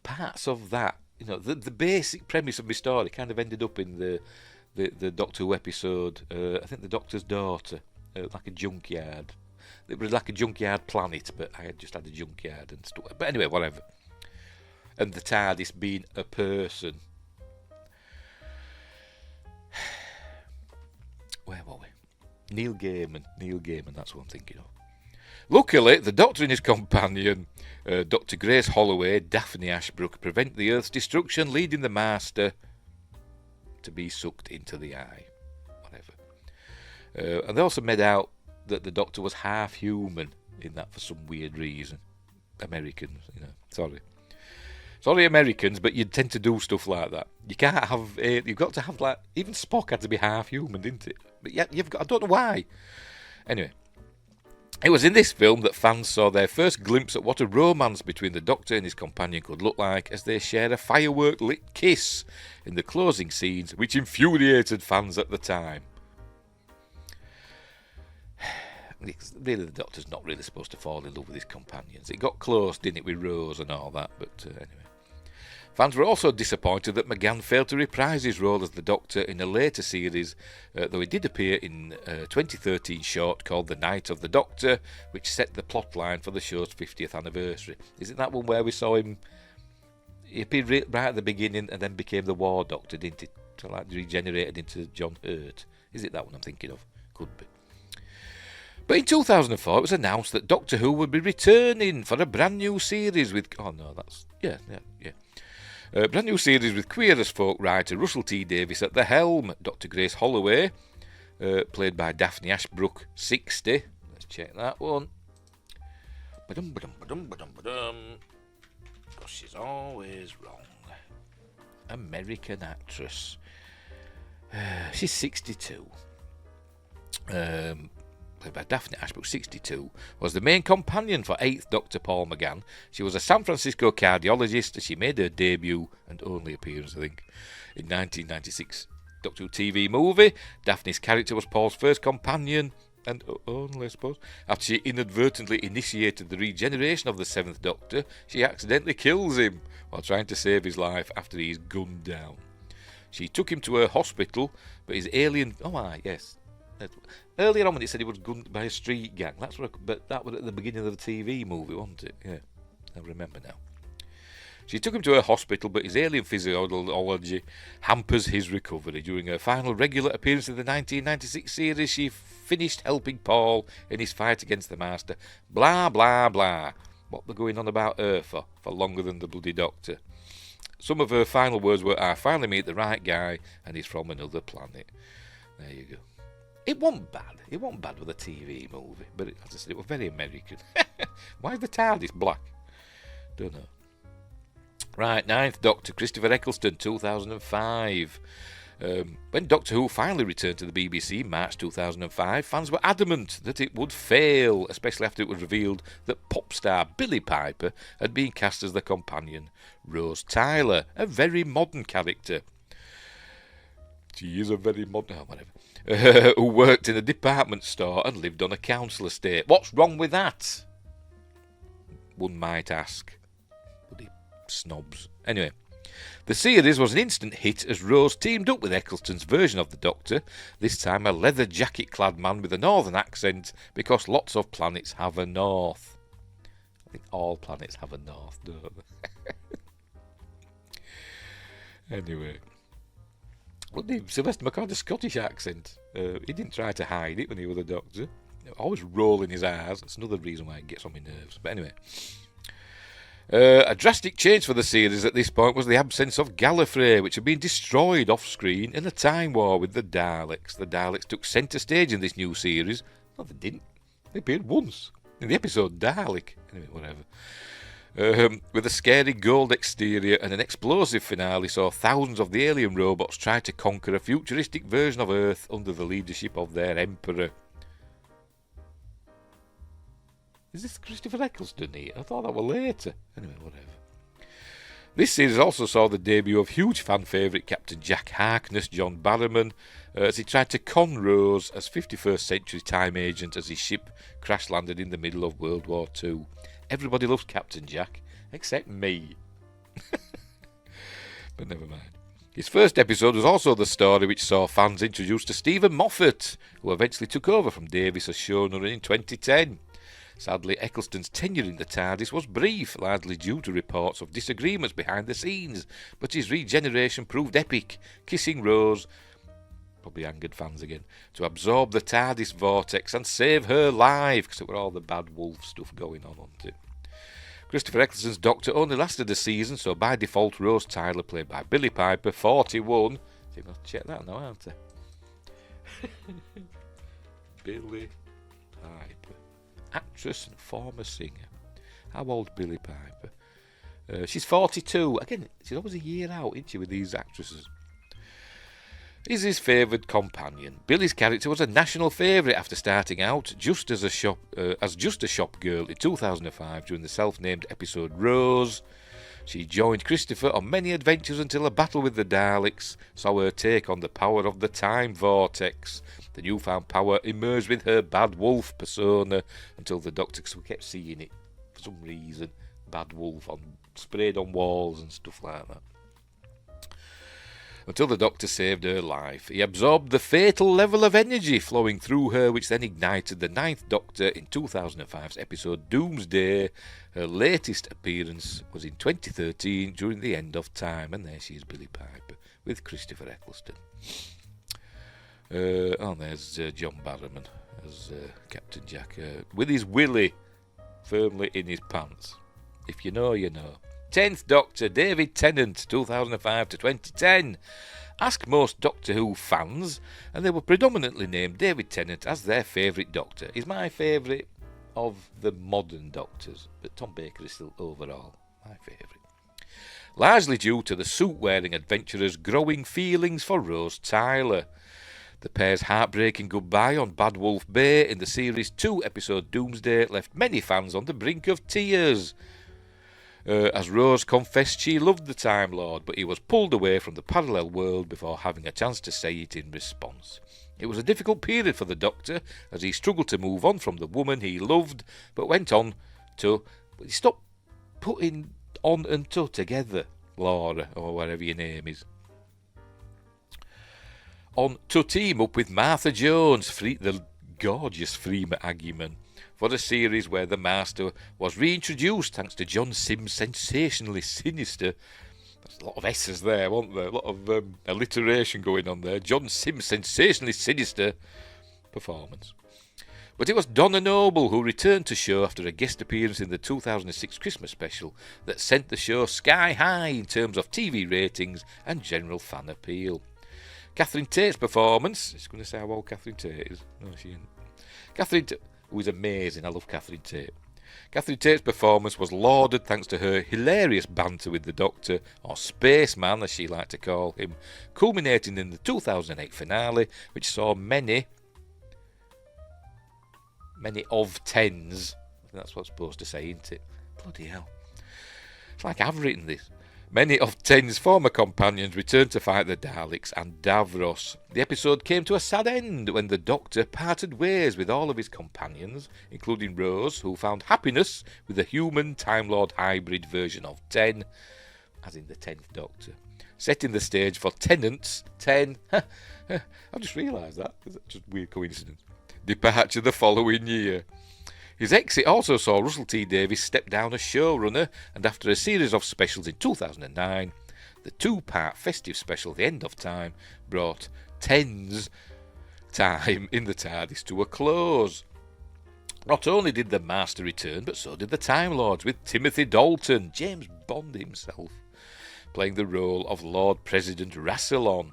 parts of that, the basic premise of my story kind of ended up in the Doctor Who episode. I think the Doctor's daughter, like a junkyard. It was like a junkyard planet, but I had just had a junkyard and stuff. But anyway, whatever. And the TARDIS being a person. Where were we? Neil Gaiman, that's what I'm thinking of. Luckily, the Doctor and his companion, Dr. Grace Holloway, Daphne Ashbrook, prevent the Earth's destruction, leading the Master to be sucked into the Eye. Whatever. And they also made out that the Doctor was half human in that for some weird reason. Americans, Sorry, Americans, but you tend to do stuff like that. You can't have, you've got to have even Spock had to be half human, didn't it? But yeah, I don't know why. Anyway, it was in this film that fans saw their first glimpse at what a romance between the Doctor and his companion could look like as they share a firework-lit kiss in the closing scenes, which infuriated fans at the time. Really, the Doctor's not really supposed to fall in love with his companions. It got close, didn't it, with Rose and all that, but anyway. Fans were also disappointed that McGann failed to reprise his role as the Doctor in a later series, though he did appear in a 2013 short called The Night of the Doctor, which set the plotline for the show's 50th anniversary. Is it that one where we saw him? He appeared right at the beginning and then became the War Doctor, didn't he? So like regenerated into John Hurt. Is it that one I'm thinking of? Could be. But in 2004, it was announced that Doctor Who would be returning for a brand new series with... Oh, no, that's... Yeah. A brand new series with Queer as Folk writer Russell T Davies at the helm. Dr. Grace Holloway, played by Daphne Ashbrook, 60. Let's check that one. Because she's always wrong. American actress. She's 62. Played by Daphne Ashbrook, 62, was the main companion for 8th Doctor Paul McGann. She was a San Francisco cardiologist, and she made her debut and only appearance, I think, in 1996 Doctor Who TV movie. Daphne's character was Paul's first companion, and only, I suppose. After she inadvertently initiated the regeneration of the 7th Doctor, she accidentally kills him while trying to save his life after he is gunned down. She took him to her hospital, but his alien... yes. Earlier on when it said he was gunned by a street gang, but that was at the beginning of the TV movie, wasn't it? Yeah, I remember now. She took him to her hospital, but his alien physiology hampers his recovery. During her final regular appearance in the 1996 series, she finished helping Paul in his fight against the Master. Blah, blah, blah. What they're going on about her for longer than the bloody Doctor. Some of her final words were, I finally meet the right guy, and he's from another planet. There you go. It wasn't bad. It wasn't bad with a TV movie, but as I said, it was very American. Why is the TARDIS black? Don't know. Right, 9th Doctor, Christopher Eccleston, 2005. When Doctor Who finally returned to the BBC in March 2005, fans were adamant that it would fail, especially after it was revealed that pop star Billie Piper had been cast as the companion, Rose Tyler, a very modern character. She is a very modern... whatever. Who worked in a department store and lived on a council estate. What's wrong with that? One might ask. Bloody snobs. Anyway, the series was an instant hit as Rose teamed up with Eccleston's version of the Doctor, this time a leather jacket-clad man with a northern accent, because lots of planets have a north. I think all planets have a north, don't they? Anyway... Well, Sylvester McCoy's Scottish accent. He didn't try to hide it when he was the Doctor. Always rolling his R's. That's another reason why it gets on my nerves. But anyway. A drastic change for the series at this point was the absence of Gallifrey, which had been destroyed off-screen in a time war with the Daleks. The Daleks took centre stage in this new series. No, they didn't. They appeared once. In the episode Dalek. Anyway, whatever. With a scary gold exterior and an explosive finale, saw thousands of the alien robots try to conquer a futuristic version of Earth under the leadership of their Emperor. Is this Christopher Eccleston here? I thought that were later. Anyway, whatever. This series also saw the debut of huge fan favourite Captain Jack Harkness, John Barrowman, as he tried to con Rose as 51st century time agent as his ship crash-landed in the middle of World War II. Everybody loves Captain Jack, except me. But never mind. His first episode was also the story which saw fans introduced to Stephen Moffat, who eventually took over from Davies as showrunner in 2010. Sadly, Eccleston's tenure in the TARDIS was brief, largely due to reports of disagreements behind the scenes, but his regeneration proved epic, kissing Rose, probably angered fans again, to absorb the TARDIS vortex and save her life, because it were all the bad wolf stuff going on, wasn't it? Christopher Eccleston's Doctor only lasted a season, so by default Rose Tyler, played by Billie Piper, 41. So I'll check that now, aren't I? Billie Piper. Actress and former singer. How old Billie Piper? She's 42. Again, she's always a year out, isn't she, with these actresses? Is his favoured companion. Billie's character was a national favourite after starting out just as a shop girl in 2005 during the self-named episode Rose. She joined Christopher on many adventures until a battle with the Daleks saw her take on the power of the time vortex. The newfound power emerged with her bad wolf persona until the Doctor, because we kept seeing it for some reason, bad wolf on sprayed on walls and stuff like that. Until the Doctor saved her life. He absorbed the fatal level of energy flowing through her, which then ignited the Ninth Doctor in 2005's episode Doomsday. Her latest appearance was in 2013 during the End of Time, and there she is, Billie Piper, with Christopher Eccleston. There's John Barrowman as Captain Jack, with his willy firmly in his pants. If you know, you know. 10th Doctor, David Tennant, 2005 to 2010. Ask most Doctor Who fans, and they were predominantly named David Tennant as their favourite Doctor. He's my favourite of the modern Doctors, but Tom Baker is still overall my favourite. Largely due to the suit-wearing adventurer's growing feelings for Rose Tyler. The pair's heartbreaking goodbye on Bad Wolf Bay in the Series 2 episode Doomsday left many fans on the brink of tears. As Rose confessed she loved the Time Lord, but he was pulled away from the parallel world before having a chance to say it in response. It was a difficult period for the Doctor, as he struggled to move on from the woman he loved, but went on to... Stop putting on and to together, Laura, or whatever your name is. On to team up with Martha Jones, the gorgeous Freema Agyeman, for a series where the Master was reintroduced thanks to John Simm's sensationally sinister... There's a lot of S's there, wasn't there? A lot of alliteration going on there. John Simm's sensationally sinister performance. But it was Donna Noble who returned to show after a guest appearance in the 2006 Christmas special that sent the show sky high in terms of TV ratings and general fan appeal. Catherine Tate's performance... It's going to say how old Catherine Tate is. No, she isn't. Catherine Tate... who is amazing. I love Catherine Tate. Catherine Tate's performance was lauded thanks to her hilarious banter with the Doctor, or Spaceman as she liked to call him, culminating in the 2008 finale, which saw many of tens. I think that's what it's supposed to say, isn't it? Bloody hell. It's like I've written this. Many of Ten's former companions returned to fight the Daleks and Davros. The episode came to a sad end when the Doctor parted ways with all of his companions, including Rose, who found happiness with a human Time Lord hybrid version of Ten, as in the 10th Doctor, setting the stage for Tennant's 10... I just realised that. It's just a weird coincidence. Departure the following year. His exit also saw Russell T Davies step down as showrunner, and after a series of specials in 2009, the two-part festive special The End of Time brought Ten's time in the TARDIS to a close. Not only did the Master return, but so did the Time Lords, with Timothy Dalton, James Bond himself, playing the role of Lord President Rassilon.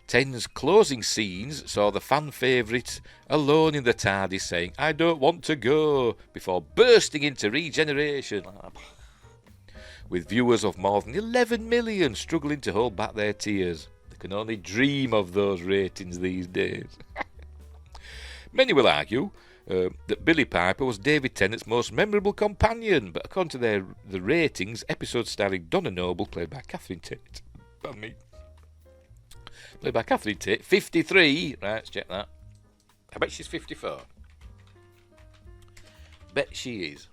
Ten's closing scenes saw the fan favourite alone in the TARDIS saying, "I don't want to go," before bursting into regeneration, with viewers of more than 11 million struggling to hold back their tears. They can only dream of those ratings these days. Many will argue that Billie Piper was David Tennant's most memorable companion, but according to the ratings, episodes starring Donna Noble, played by Catherine Tate, played by Catherine Tate, 53. Right, let's check that. I bet she's 54. Bet she is.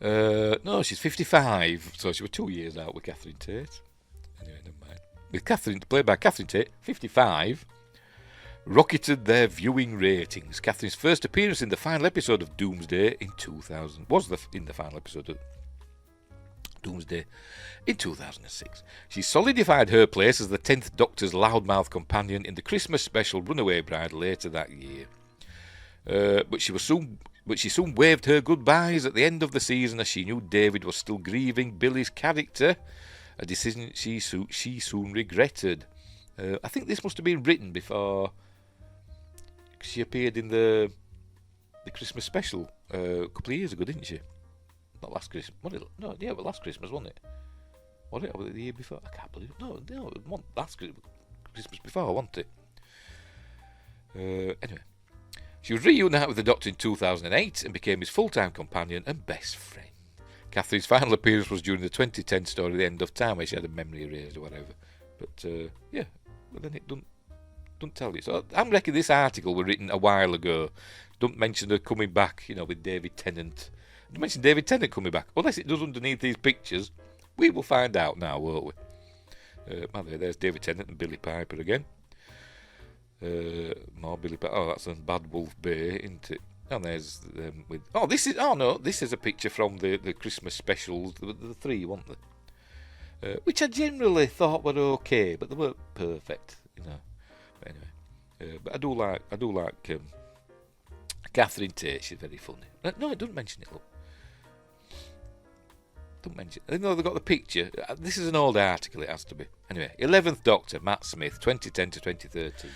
No, she's 55. So she was 2 years out with Catherine Tate. Anyway, never mind. With Catherine, played by Catherine Tate, 55, rocketed their viewing ratings. Catherine's first appearance in the final episode of Doomsday in 2000 in the final episode of Doomsday in 2006. She solidified her place as the 10th Doctor's loudmouth companion in the Christmas special Runaway Bride later that year. But she soon waved her goodbyes at the end of the season, as she knew David was still grieving Billie's character, a decision she soon regretted. I think this must have been written before she appeared in the Christmas special a couple of years ago, didn't she? Not last Christmas. No, yeah, but last Christmas, wasn't it? Was it? Or was it the year before? I can't believe it. No, it wasn't last Christmas before, wasn't it? Anyway. She was reunited with the Doctor in 2008 and became his full-time companion and best friend. Catherine's final appearance was during the 2010 story The End of Time, where she had a memory erased or whatever. But, yeah, but then it don't tell you. So I'm reckoning this article was written a while ago. Don't mention her coming back, with David Tennant You mentioned David Tennant coming back. Unless it does underneath these pictures, we will find out now, won't we? There's David Tennant and Billy Piper again. More Billy Piper. Oh, that's on Bad Wolf Bay, isn't it? And there's with. Oh, this is a picture from the Christmas specials. The three, weren't they? Which I generally thought were okay, but they weren't perfect, you know. But anyway, but I do like Catherine Tate. She's very funny. No, it doesn't mention it. Look. Don't mention it. No, they've got the picture. This is an old article, it has to be. Anyway, 11th Doctor, Matt Smith, 2010 to 2013.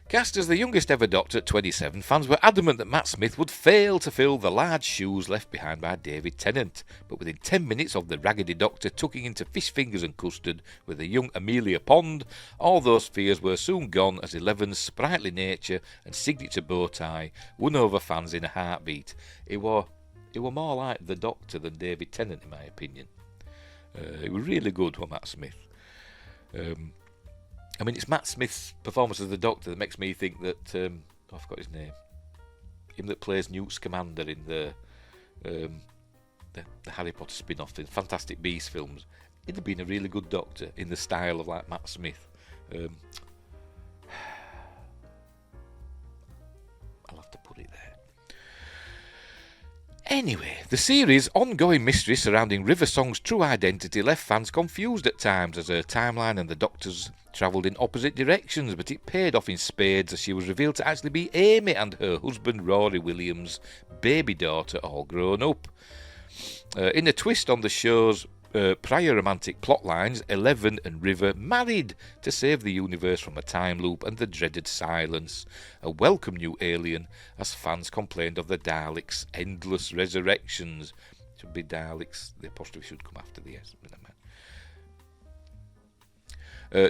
Cast as the youngest ever Doctor at 27, fans were adamant that Matt Smith would fail to fill the large shoes left behind by David Tennant. But within 10 minutes of the raggedy Doctor tucking into fish fingers and custard with a young Amelia Pond, all those fears were soon gone as 11's sprightly nature and signature bow tie won over fans in a heartbeat. It were more like the Doctor than David Tennant, in my opinion. It was really good for Matt Smith. It's Matt Smith's performance as the Doctor that makes me think that... I forgot his name. Him that plays Newt Scamander in the Harry Potter spin-off, the Fantastic Beasts films. He'd have been a really good Doctor in the style of like Matt Smith. I'll have to put it there. Anyway, the series' ongoing mystery surrounding River Song's true identity left fans confused at times as her timeline and the Doctor's travelled in opposite directions, but it paid off in spades as she was revealed to actually be Amy and her husband Rory Williams' baby daughter, all grown up. In a twist on the show's prior romantic plotlines, 11 and River married to save the universe from a time loop and the dreaded silence. A welcome new alien, as fans complained of the Daleks' endless resurrections. It should be Daleks, the apostrophe should come after the S.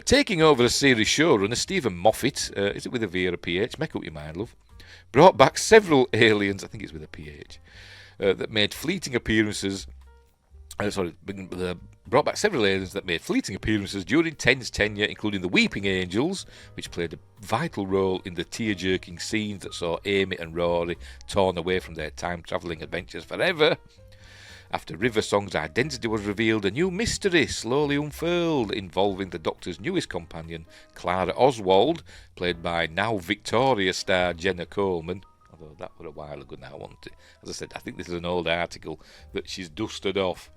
Taking over as series showrunner, Stephen Moffat, is it with a V or a PH? Make up your mind, love. Brought back several aliens, I think it's with a PH, that made fleeting appearances. Brought back several aliens that made fleeting appearances during Tennant's tenure, including the Weeping Angels, which played a vital role in the tear-jerking scenes that saw Amy and Rory torn away from their time-travelling adventures forever. After River Song's identity was revealed, a new mystery slowly unfurled involving the Doctor's newest companion, Clara Oswald, played by now Victoria star Jenna Coleman. Although that was a while ago now, wasn't it? As I said, I think this is an old article that she's dusted off.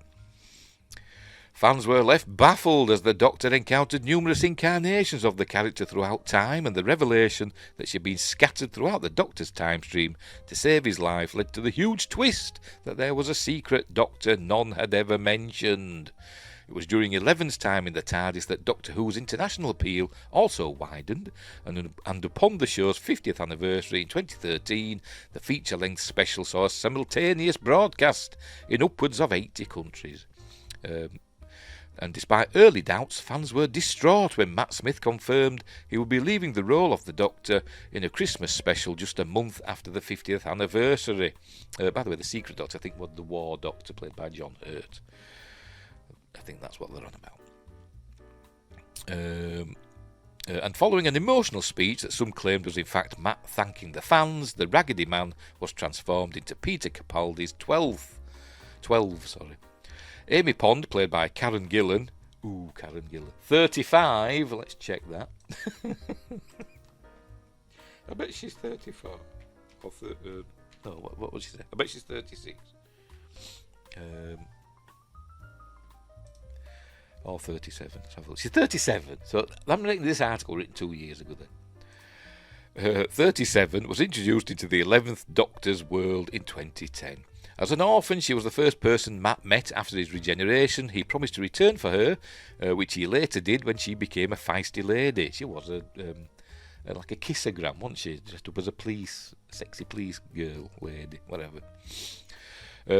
Fans were left baffled as the Doctor encountered numerous incarnations of the character throughout time, and the revelation that she'd been scattered throughout the Doctor's time stream to save his life led to the huge twist that there was a secret Doctor none had ever mentioned. It was during 11's time in the TARDIS that Doctor Who's international appeal also widened, and upon the show's 50th anniversary in 2013, the feature-length special saw a simultaneous broadcast in upwards of 80 countries. And despite early doubts, fans were distraught when Matt Smith confirmed he would be leaving the role of the Doctor in a Christmas special just a month after the 50th anniversary. By the way, the Secret Doctor, I think, was the War Doctor, played by John Hurt. I think that's what they're on about. And following an emotional speech that some claimed was in fact Matt thanking the fans, the Raggedy Man was transformed into Peter Capaldi's 12. Amy Pond, played by Karen Gillan. Ooh, Karen Gillan. 35. Let's check that. I bet she's 34. Or no, what was she say? I bet she's 36. Or 37. She's 37. So I'm reading this article written 2 years ago then. 37 was introduced into the 11th Doctor's world in 2010. As an orphan, she was the first person Matt met after his regeneration. He promised to return for her, which he later did when she became a feisty lady. She was like a kissogram, wasn't she? Dressed up as a sexy police girl, lady, whatever.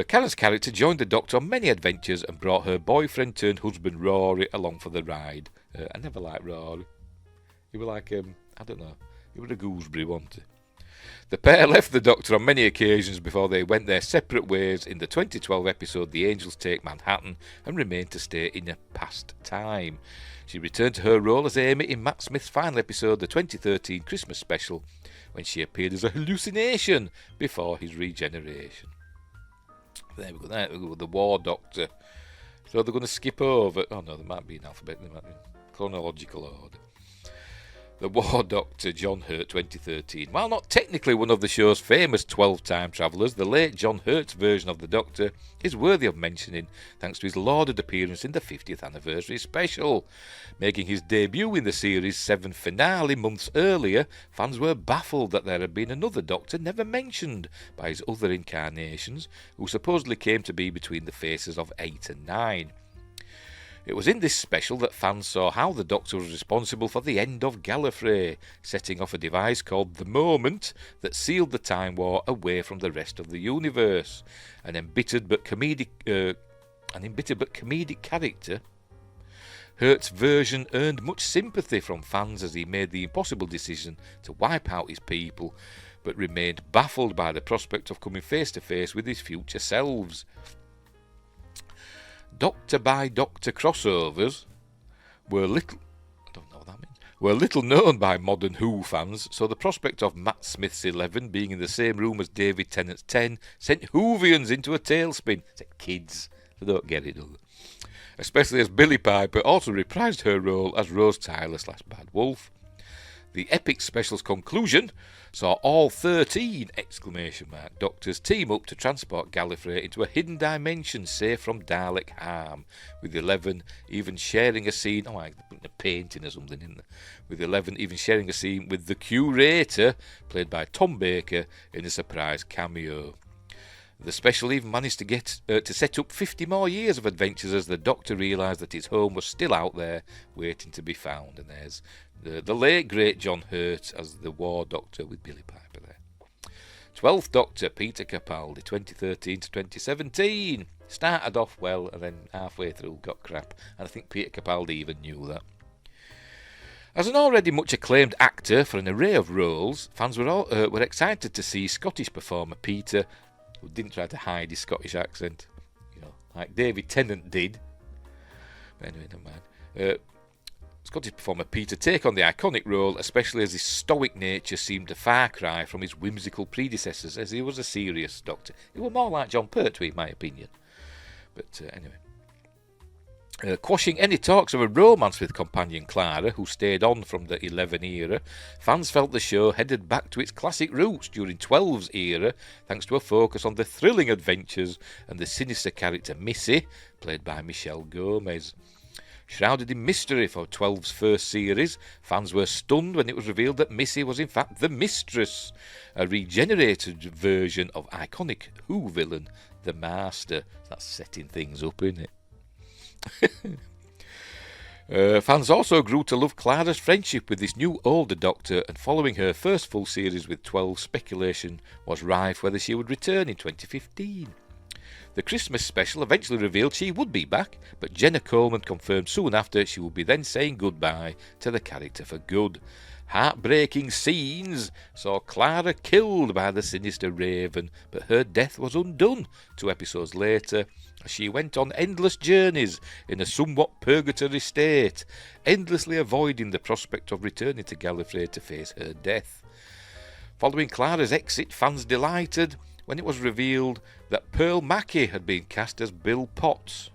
Karen's character joined the Doctor on many adventures and brought her boyfriend-turned-husband Rory along for the ride. I never liked Rory. He was like, I don't know, he was a gooseberry, wasn't he? The pair left the Doctor on many occasions before they went their separate ways in the 2012 episode The Angels Take Manhattan and remained to stay in a past time. She returned to her role as Amy in Matt Smith's final episode, the 2013 Christmas special, when she appeared as a hallucination before his regeneration. There we go. There we go. The War Doctor. So they're going to skip over. Oh no, there might be an alphabet. There might be chronological order. The War Doctor, John Hurt, 2013. While not technically one of the show's famous 12 time travellers, the late John Hurt's version of the Doctor is worthy of mentioning thanks to his lauded appearance in the 50th anniversary special. Making his debut in the series' 7th finale months earlier, fans were baffled that there had been another Doctor never mentioned by his other incarnations, who supposedly came to be between the faces of 8 and 9. It was in this special that fans saw how the Doctor was responsible for the end of Gallifrey, setting off a device called the Moment that sealed the Time War away from the rest of the universe. An embittered but comedic character, Hurt's version earned much sympathy from fans as he made the impossible decision to wipe out his people, but remained baffled by the prospect of coming face to face with his future selves. Doctor by Doctor crossovers were little known by modern Who fans, so the prospect of Matt Smith's 11 being in the same room as David Tennant's 10 sent Whovians into a tailspin. It's like kids, they don't get it, do they? Especially as Billie Piper also reprised her role as Rose Tyler / Bad Wolf. The epic special's conclusion saw all 13 ! Doctors team up to transport Gallifrey into a hidden dimension safe from Dalek harm, with 11 even sharing a scene, like a painting or something in there, with 11 even sharing a scene with the Curator, played by Tom Baker, in a surprise cameo. The special even managed to get to set up 50 more years of adventures as the Doctor realised that his home was still out there, waiting to be found. And there's the late great John Hurt as the War Doctor with Billie Piper there. 12th Doctor, Peter Capaldi, 2013 to 2017. Started off well and then halfway through got crap. And I think Peter Capaldi even knew that. As an already much acclaimed actor for an array of roles, fans were excited to see Scottish performer Peter, who didn't try to hide his Scottish accent, like David Tennant did. But anyway, never mind. Scottish performer Peter take on the iconic role, especially as his stoic nature seemed a far cry from his whimsical predecessors, as he was a serious Doctor. He was more like John Pertwee, in my opinion. But anyway. Quashing any talks of a romance with companion Clara, who stayed on from the 11 era, fans felt the show headed back to its classic roots during 12's era, thanks to a focus on the thrilling adventures and the sinister character Missy, played by Michelle Gomez. Shrouded in mystery for 12's first series, fans were stunned when it was revealed that Missy was in fact the Mistress, a regenerated version of iconic Who villain, the Master. That's setting things up, isn't it? Fans also grew to love Clara's friendship with this new older Doctor, and following her first full series with 12, speculation was rife whether she would return in 2015. The Christmas special eventually revealed she would be back, but Jenna Coleman confirmed soon after she would be then saying goodbye to the character for good. Heartbreaking scenes saw Clara killed by the sinister Raven, but her death was undone 2 episodes later, as she went on endless journeys in a somewhat purgatory state, endlessly avoiding the prospect of returning to Gallifrey to face her death. Following Clara's exit, fans delighted when it was revealed that Pearl Mackie had been cast as Bill Potts,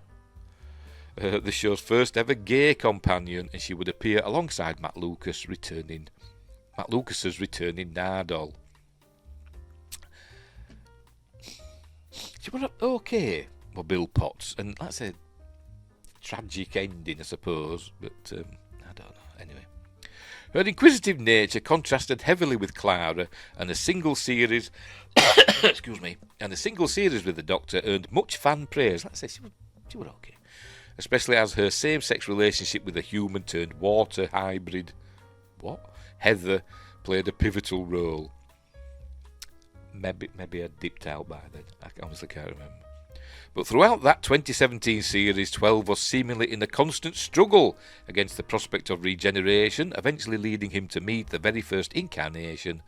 the show's first ever gay companion, and she would appear alongside Matt Lucas's returning Nardole. She was okay for Bill Potts, and that's a tragic ending, I suppose, but I don't know. Anyway, her inquisitive nature contrasted heavily with Clara, and a single series and a single series with the Doctor earned much fan praise. Let's say she was okay, especially as her same-sex relationship with a human-turned-water hybrid, Heather, played a pivotal role. Maybe I dipped out by then. I honestly can't remember. But throughout that 2017 series, 12 was seemingly in a constant struggle against the prospect of regeneration, eventually leading him to meet the very first incarnation,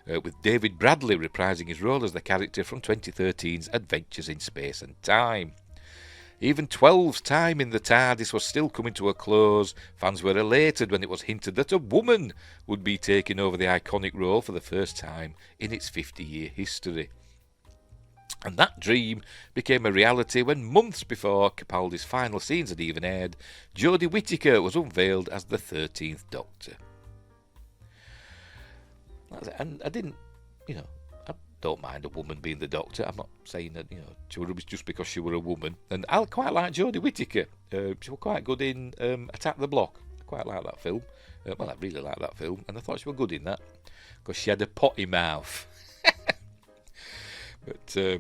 with David Bradley reprising his role as the character from 2013's Adventures in Space and Time. Even 12's time in the TARDIS was still coming to a close. Fans were elated when it was hinted that a woman would be taking over the iconic role for the first time in its 50-year history. And that dream became a reality when months before Capaldi's final scenes had even aired, Jodie Whittaker was unveiled as the 13th Doctor. And I didn't, I don't mind a woman being the Doctor. I'm not saying that, she was just because she were a woman. And I quite like Jodie Whittaker. She was quite good in Attack the Block. I quite like that film. I really like that film. And I thought she was good in that. Because she had a potty mouth. But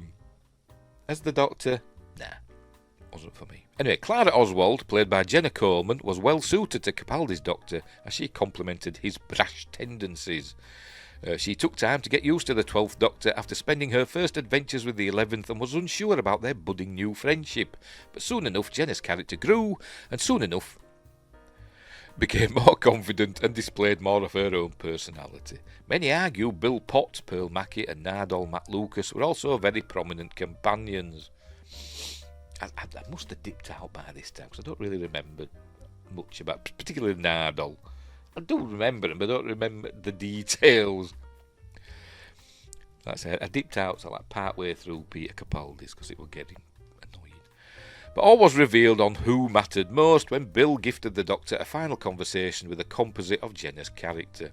as the Doctor, nah, wasn't for me. Anyway, Clara Oswald, played by Jenna Coleman, was well suited to Capaldi's Doctor as she complemented his brash tendencies. She took time to get used to the 12th Doctor after spending her first adventures with the 11th and was unsure about their budding new friendship. But soon enough, Jenna's character grew, and soon enough became more confident and displayed more of her own personality. Many argue Bill Potts, Pearl Mackie and Nardole Matt Lucas were also very prominent companions. I must have dipped out by this time because I don't really remember much about, particularly Nardole. I do remember him, but I don't remember the details. Like I said, I dipped out so part way through Peter Capaldi's because it was getting annoying. But all was revealed on who mattered most when Bill gifted the Doctor a final conversation with a composite of Jenna's character.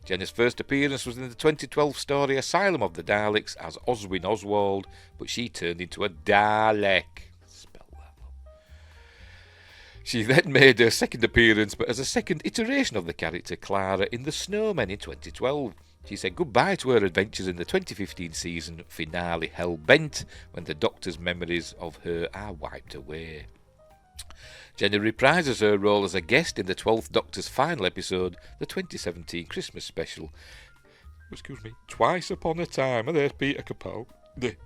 Jenna's first appearance was in the 2012 story Asylum of the Daleks as Oswin Oswald, but she turned into a Dalek. Spell that. She then made her second appearance, but as a second iteration of the character Clara in The Snowmen in 2012. She said goodbye to her adventures in the 2015 season finale Hellbent, when the Doctor's memories of her are wiped away. Jenna reprises her role as a guest in the 12th Doctor's final episode, the 2017 Christmas special. Twice Upon a Time, and there's Peter Capaldi.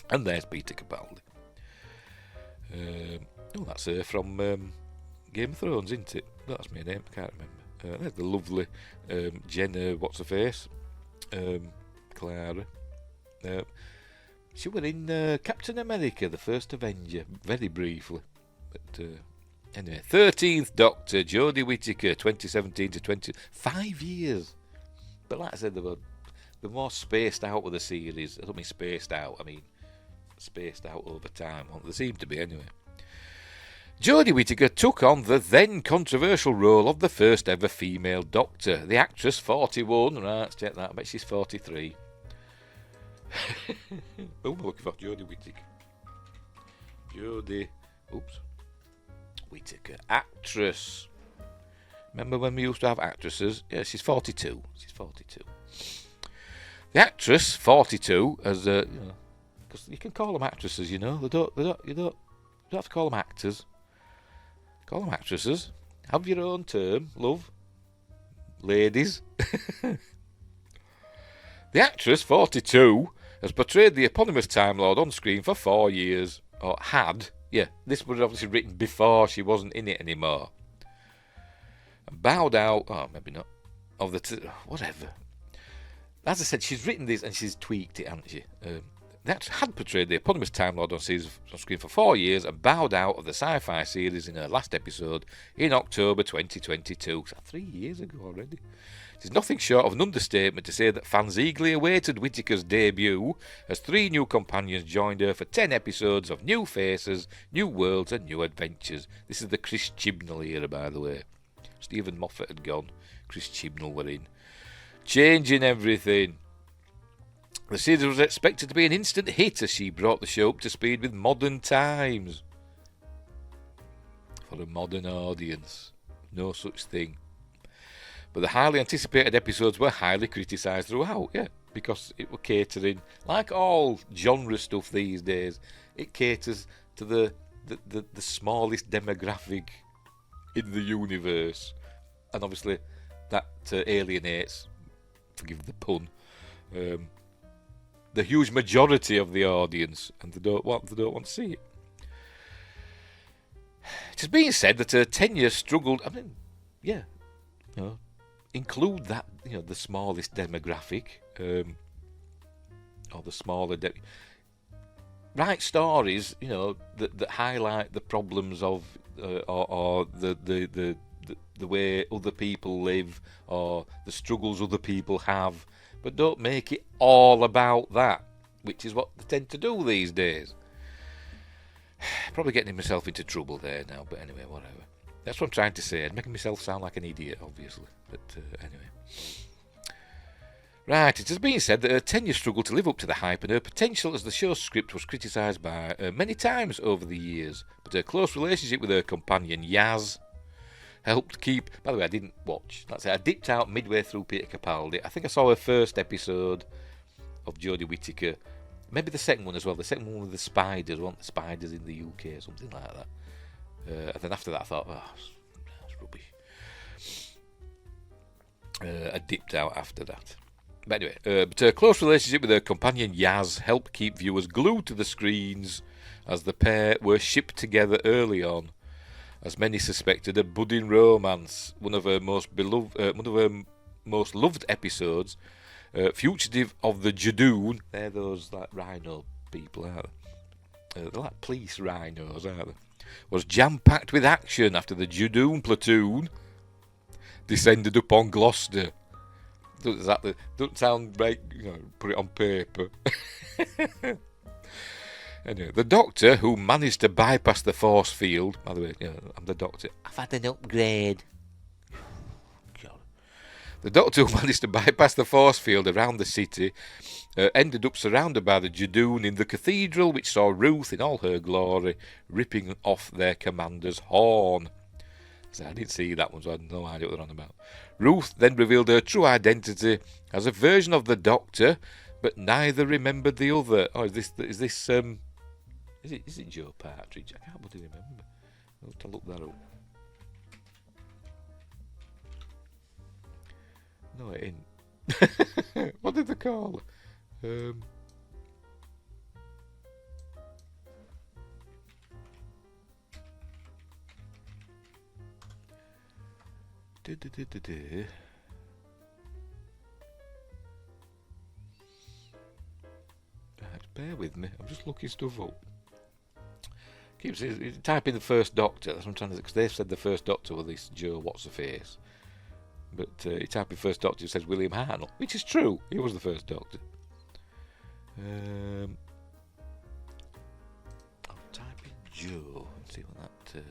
And there's Peter Capaldi. That's her from Game of Thrones, isn't it? That's my name, I can't remember. There's the lovely Jenna, what's her face? Clara. She was in Captain America, the First Avenger, very briefly. But anyway, 13th Doctor, Jodie Whittaker, 2017 to 5 years. But like I said, they're more spaced out with the series. I don't mean spaced out, I mean spaced out over time. Well, they seem to be anyway. Jodie Whittaker took on the then controversial role of the first ever female Doctor. The actress, 41, right, let's check that, I bet she's 43. I'm looking for Jodie Whittaker. Whittaker, actress. Remember when we used to have actresses? Yeah, she's 42. The actress, 42, as because you can call them actresses, you don't have to call them actors. Call them actresses. Have your own term, love. Ladies. The actress, 42, has portrayed the eponymous Time Lord on screen for 4 years. Or had. Yeah, this was obviously written before she wasn't in it anymore. And bowed out. Oh, maybe not. Of the... whatever. As I said, she's written this and she's tweaked it, hasn't she? That had portrayed the eponymous Time Lord on screen for 4 years and bowed out of the sci-fi series in her last episode in October 2022. So 3 years ago already. It is nothing short of an understatement to say that fans eagerly awaited Whittaker's debut as 3 new companions joined her for 10 episodes of new faces, new worlds and new adventures. This is the Chris Chibnall era, by the way. Stephen Moffat had gone. Chris Chibnall were in. Changing everything. The series was expected to be an instant hit as she brought the show up to speed with modern times. For a modern audience. No such thing. But the highly anticipated episodes were highly criticised throughout, yeah, because it was catering, like all genre stuff these days, it caters to the smallest demographic in the universe. And obviously that alienates, forgive the pun, the huge majority of the audience, and they don't want to see it. It has been said that her tenure struggled. I mean, yeah, include that, the smallest demographic, or the smaller. Write stories, that highlight the problems of, or the way other people live, or the struggles other people have. but don't make it all about that, which is what they tend to do these days. Probably getting myself into trouble there now, but anyway, whatever. That's what I'm trying to say. I'm making myself sound like an idiot, obviously. But anyway. Right, it has been said that her tenure struggled to live up to the hype, and her potential as the show's script was criticised by many times over the years. But her close relationship with her companion Yaz helped keep. By the way, I didn't watch. That's it. I dipped out midway through Peter Capaldi. I think I saw her first episode of Jodie Whittaker. Maybe the second one as well. The second one with the spiders, weren't the spiders in the UK, or something like that. And then after that, I thought, oh, that's rubbish. I dipped out after that. But anyway, but her close relationship with her companion Yaz helped keep viewers glued to the screens as the pair were shipped together early on, as many suspected a budding romance. One of her most loved episodes, Fugitive of the Jadoon. They're those like rhino people, aren't they? They're like police rhinos, aren't they? Was jam-packed with action after the Jadoon platoon descended upon Gloucester. Doesn't sound right, put it on paper. Anyway, the Doctor, who managed to bypass the force field, by the way, I'm the Doctor. I've had an upgrade. God. The Doctor, who managed to bypass the force field around the city, ended up surrounded by the Jadoon in the cathedral, which saw Ruth in all her glory ripping off their commander's horn. So I didn't see that one, so I had no idea what they're on about. Ruth then revealed her true identity as a version of the Doctor, but neither remembered the other. Oh, is it Joe Partridge? I can't bloody remember. I'll have to look that up. No, it ain't. What did they call her? Right, bear with me. I'm just looking stuff up. Type in the First Doctor. That's what I'm trying to. Because they've said the First Doctor was this Joe What's Her Face, but you type in First Doctor, it says William Hartnell, which is true. He was the First Doctor. I'll type in Joe and see what that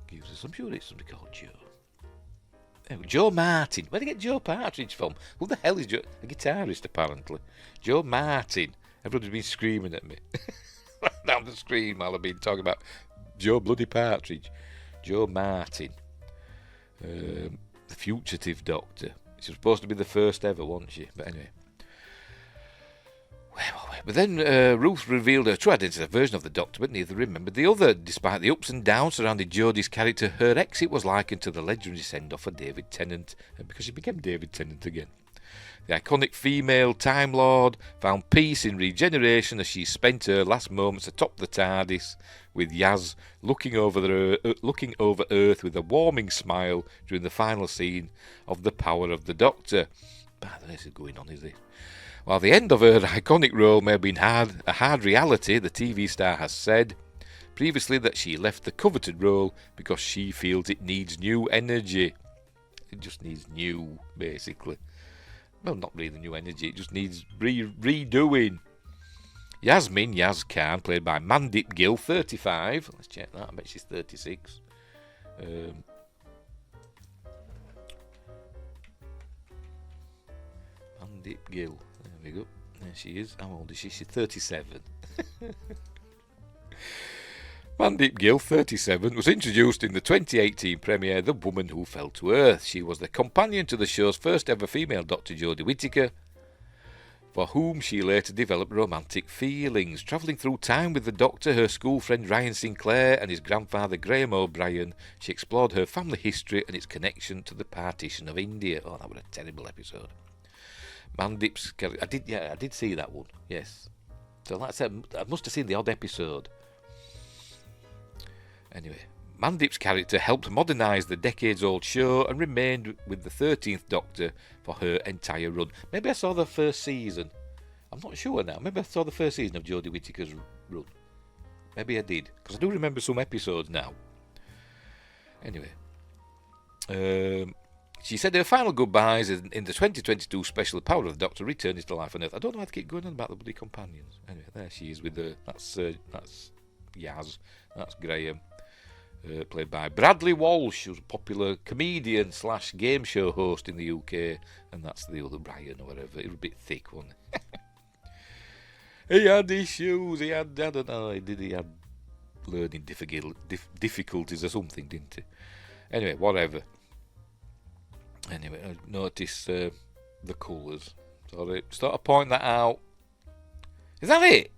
gives us. I'm sure it's somebody called Joe. Joe Martin. Where did they get Joe Partridge from? Who the hell is Joe? A guitarist, apparently. Joe Martin. Everybody's been screaming at me. Down the screen while I've been talking about Joe bloody Partridge. Joe Martin. The Fugitive Doctor. She was supposed to be the first ever, wasn't she? But anyway. But then Ruth revealed her true identity, a version of the Doctor, but neither remembered the other. Despite the ups and downs surrounding Jodie's character, her exit was likened to the legendary send-off for David Tennant, because she became David Tennant again. The iconic female Time Lord found peace in regeneration as she spent her last moments atop the TARDIS, with Yaz looking over Earth with a warming smile during the final scene of The Power of the Doctor. This is going on, is it? While the end of her iconic role may have been a hard reality, the TV star has said previously that she left the coveted role because she feels it needs new energy. It just needs new, basically. Well, not really new energy, it just needs redoing. Yasmin Yaz Khan, played by Mandip Gill, 35. Let's check that, I bet she's 36. Mandip Gill. There we go. There she is. How old is she? She's 37. Mandip Gill, 37, was introduced in the 2018 premiere The Woman Who Fell to Earth. She was the companion to the show's first ever female Dr. Jodie Whittaker, for whom she later developed romantic feelings. Travelling through time with the Doctor, her school friend Ryan Sinclair and his grandfather Graham O'Brien, she explored her family history and its connection to the partition of India. Oh, that was a terrible episode. Mandip's... I did see that one, yes. So like I said, I must have seen the odd episode. Anyway, Mandip's character helped modernise the decades-old show and remained with the 13th Doctor for her entire run. Maybe I saw the first season. I'm not sure now. Maybe I saw the first season of Jodie Whittaker's run. Maybe I did, because I do remember some episodes now. Anyway, She said her final goodbyes in the 2022 special Power of the Doctor returning to life on Earth. I don't know how to keep going on about the bloody companions. Anyway, there she is with the... That's Yaz. That's Graham. Played by Bradley Walsh, who's a popular comedian / game show host in the UK. And that's the other Brian or whatever. He was a bit thick, wasn't he? He had issues. He had, I don't know, he had learning difficulties or something, didn't he? Anyway, whatever. Anyway, I notice the colours. Sorry, start to point that out. Is that it?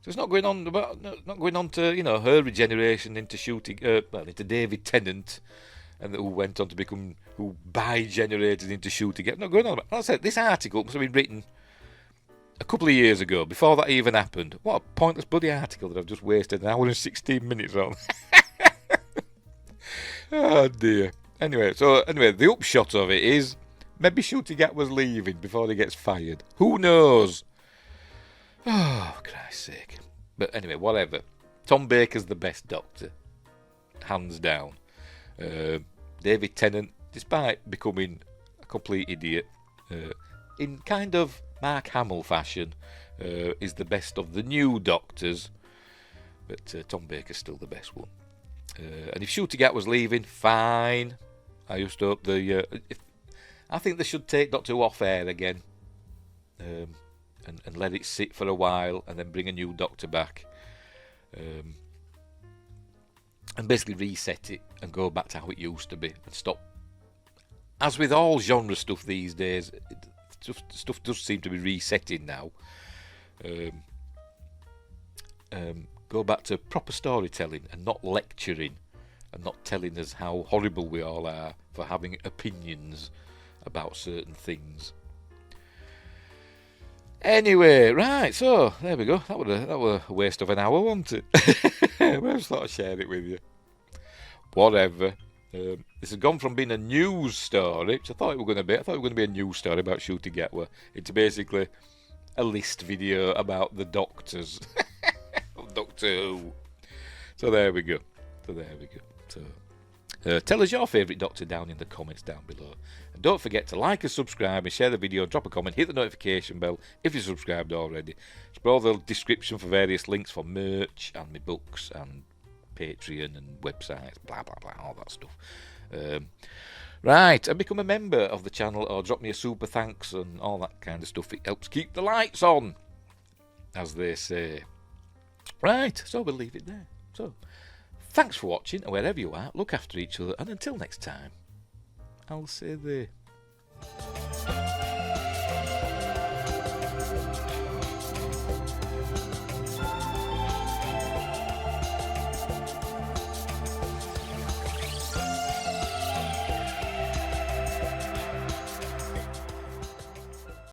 So it's not going on about, not going on to, you know, her regeneration into shooting, into David Tennant, and who went on to become, who bi-generated into shooting. Not going on about. Like I said, this article must have been written a couple of years ago, before that even happened. What a pointless bloody article that I've just wasted an hour and 16 minutes on. Oh dear. Anyway, the upshot of it is maybe Shooty Gat was leaving before he gets fired. Who knows? Oh, for Christ's sake. But anyway, whatever. Tom Baker's the best Doctor. Hands down. David Tennant, despite becoming a complete idiot, in kind of Mark Hamill fashion, is the best of the new Doctors. But Tom Baker's still the best one. And if Shooty Gat was leaving, fine. I used to hope I think they should take Doctor Who off air again, and let it sit for a while, and then bring a new Doctor back, and basically reset it and go back to how it used to be, and stop. As with all genre stuff these days, stuff does seem to be resetting now. Go back to proper storytelling and not lecturing and not telling us how horrible we all are for having opinions about certain things. Anyway, right, so there we go. That was a waste of an hour, wasn't it? I just thought I'd share it with you. Whatever. This has gone from being a news story, which I thought it was going to be. I thought it was going to be a news story about Shooty Gatwa, into basically a list video about the Doctors. Doctor Who. So there we go. So tell us your favourite Doctor down in the comments down below. And don't forget to like and subscribe and share the video, drop a comment, hit the notification bell if you're subscribed already. Explore the description for various links for merch and my books and Patreon and websites, blah blah blah, all that stuff. Right, and become a member of the channel or drop me a super thanks and all that kind of stuff. It helps keep the lights on, as they say. Right, so we'll leave it there. So, thanks for watching, and wherever you are, look after each other, and until next time, I'll say there.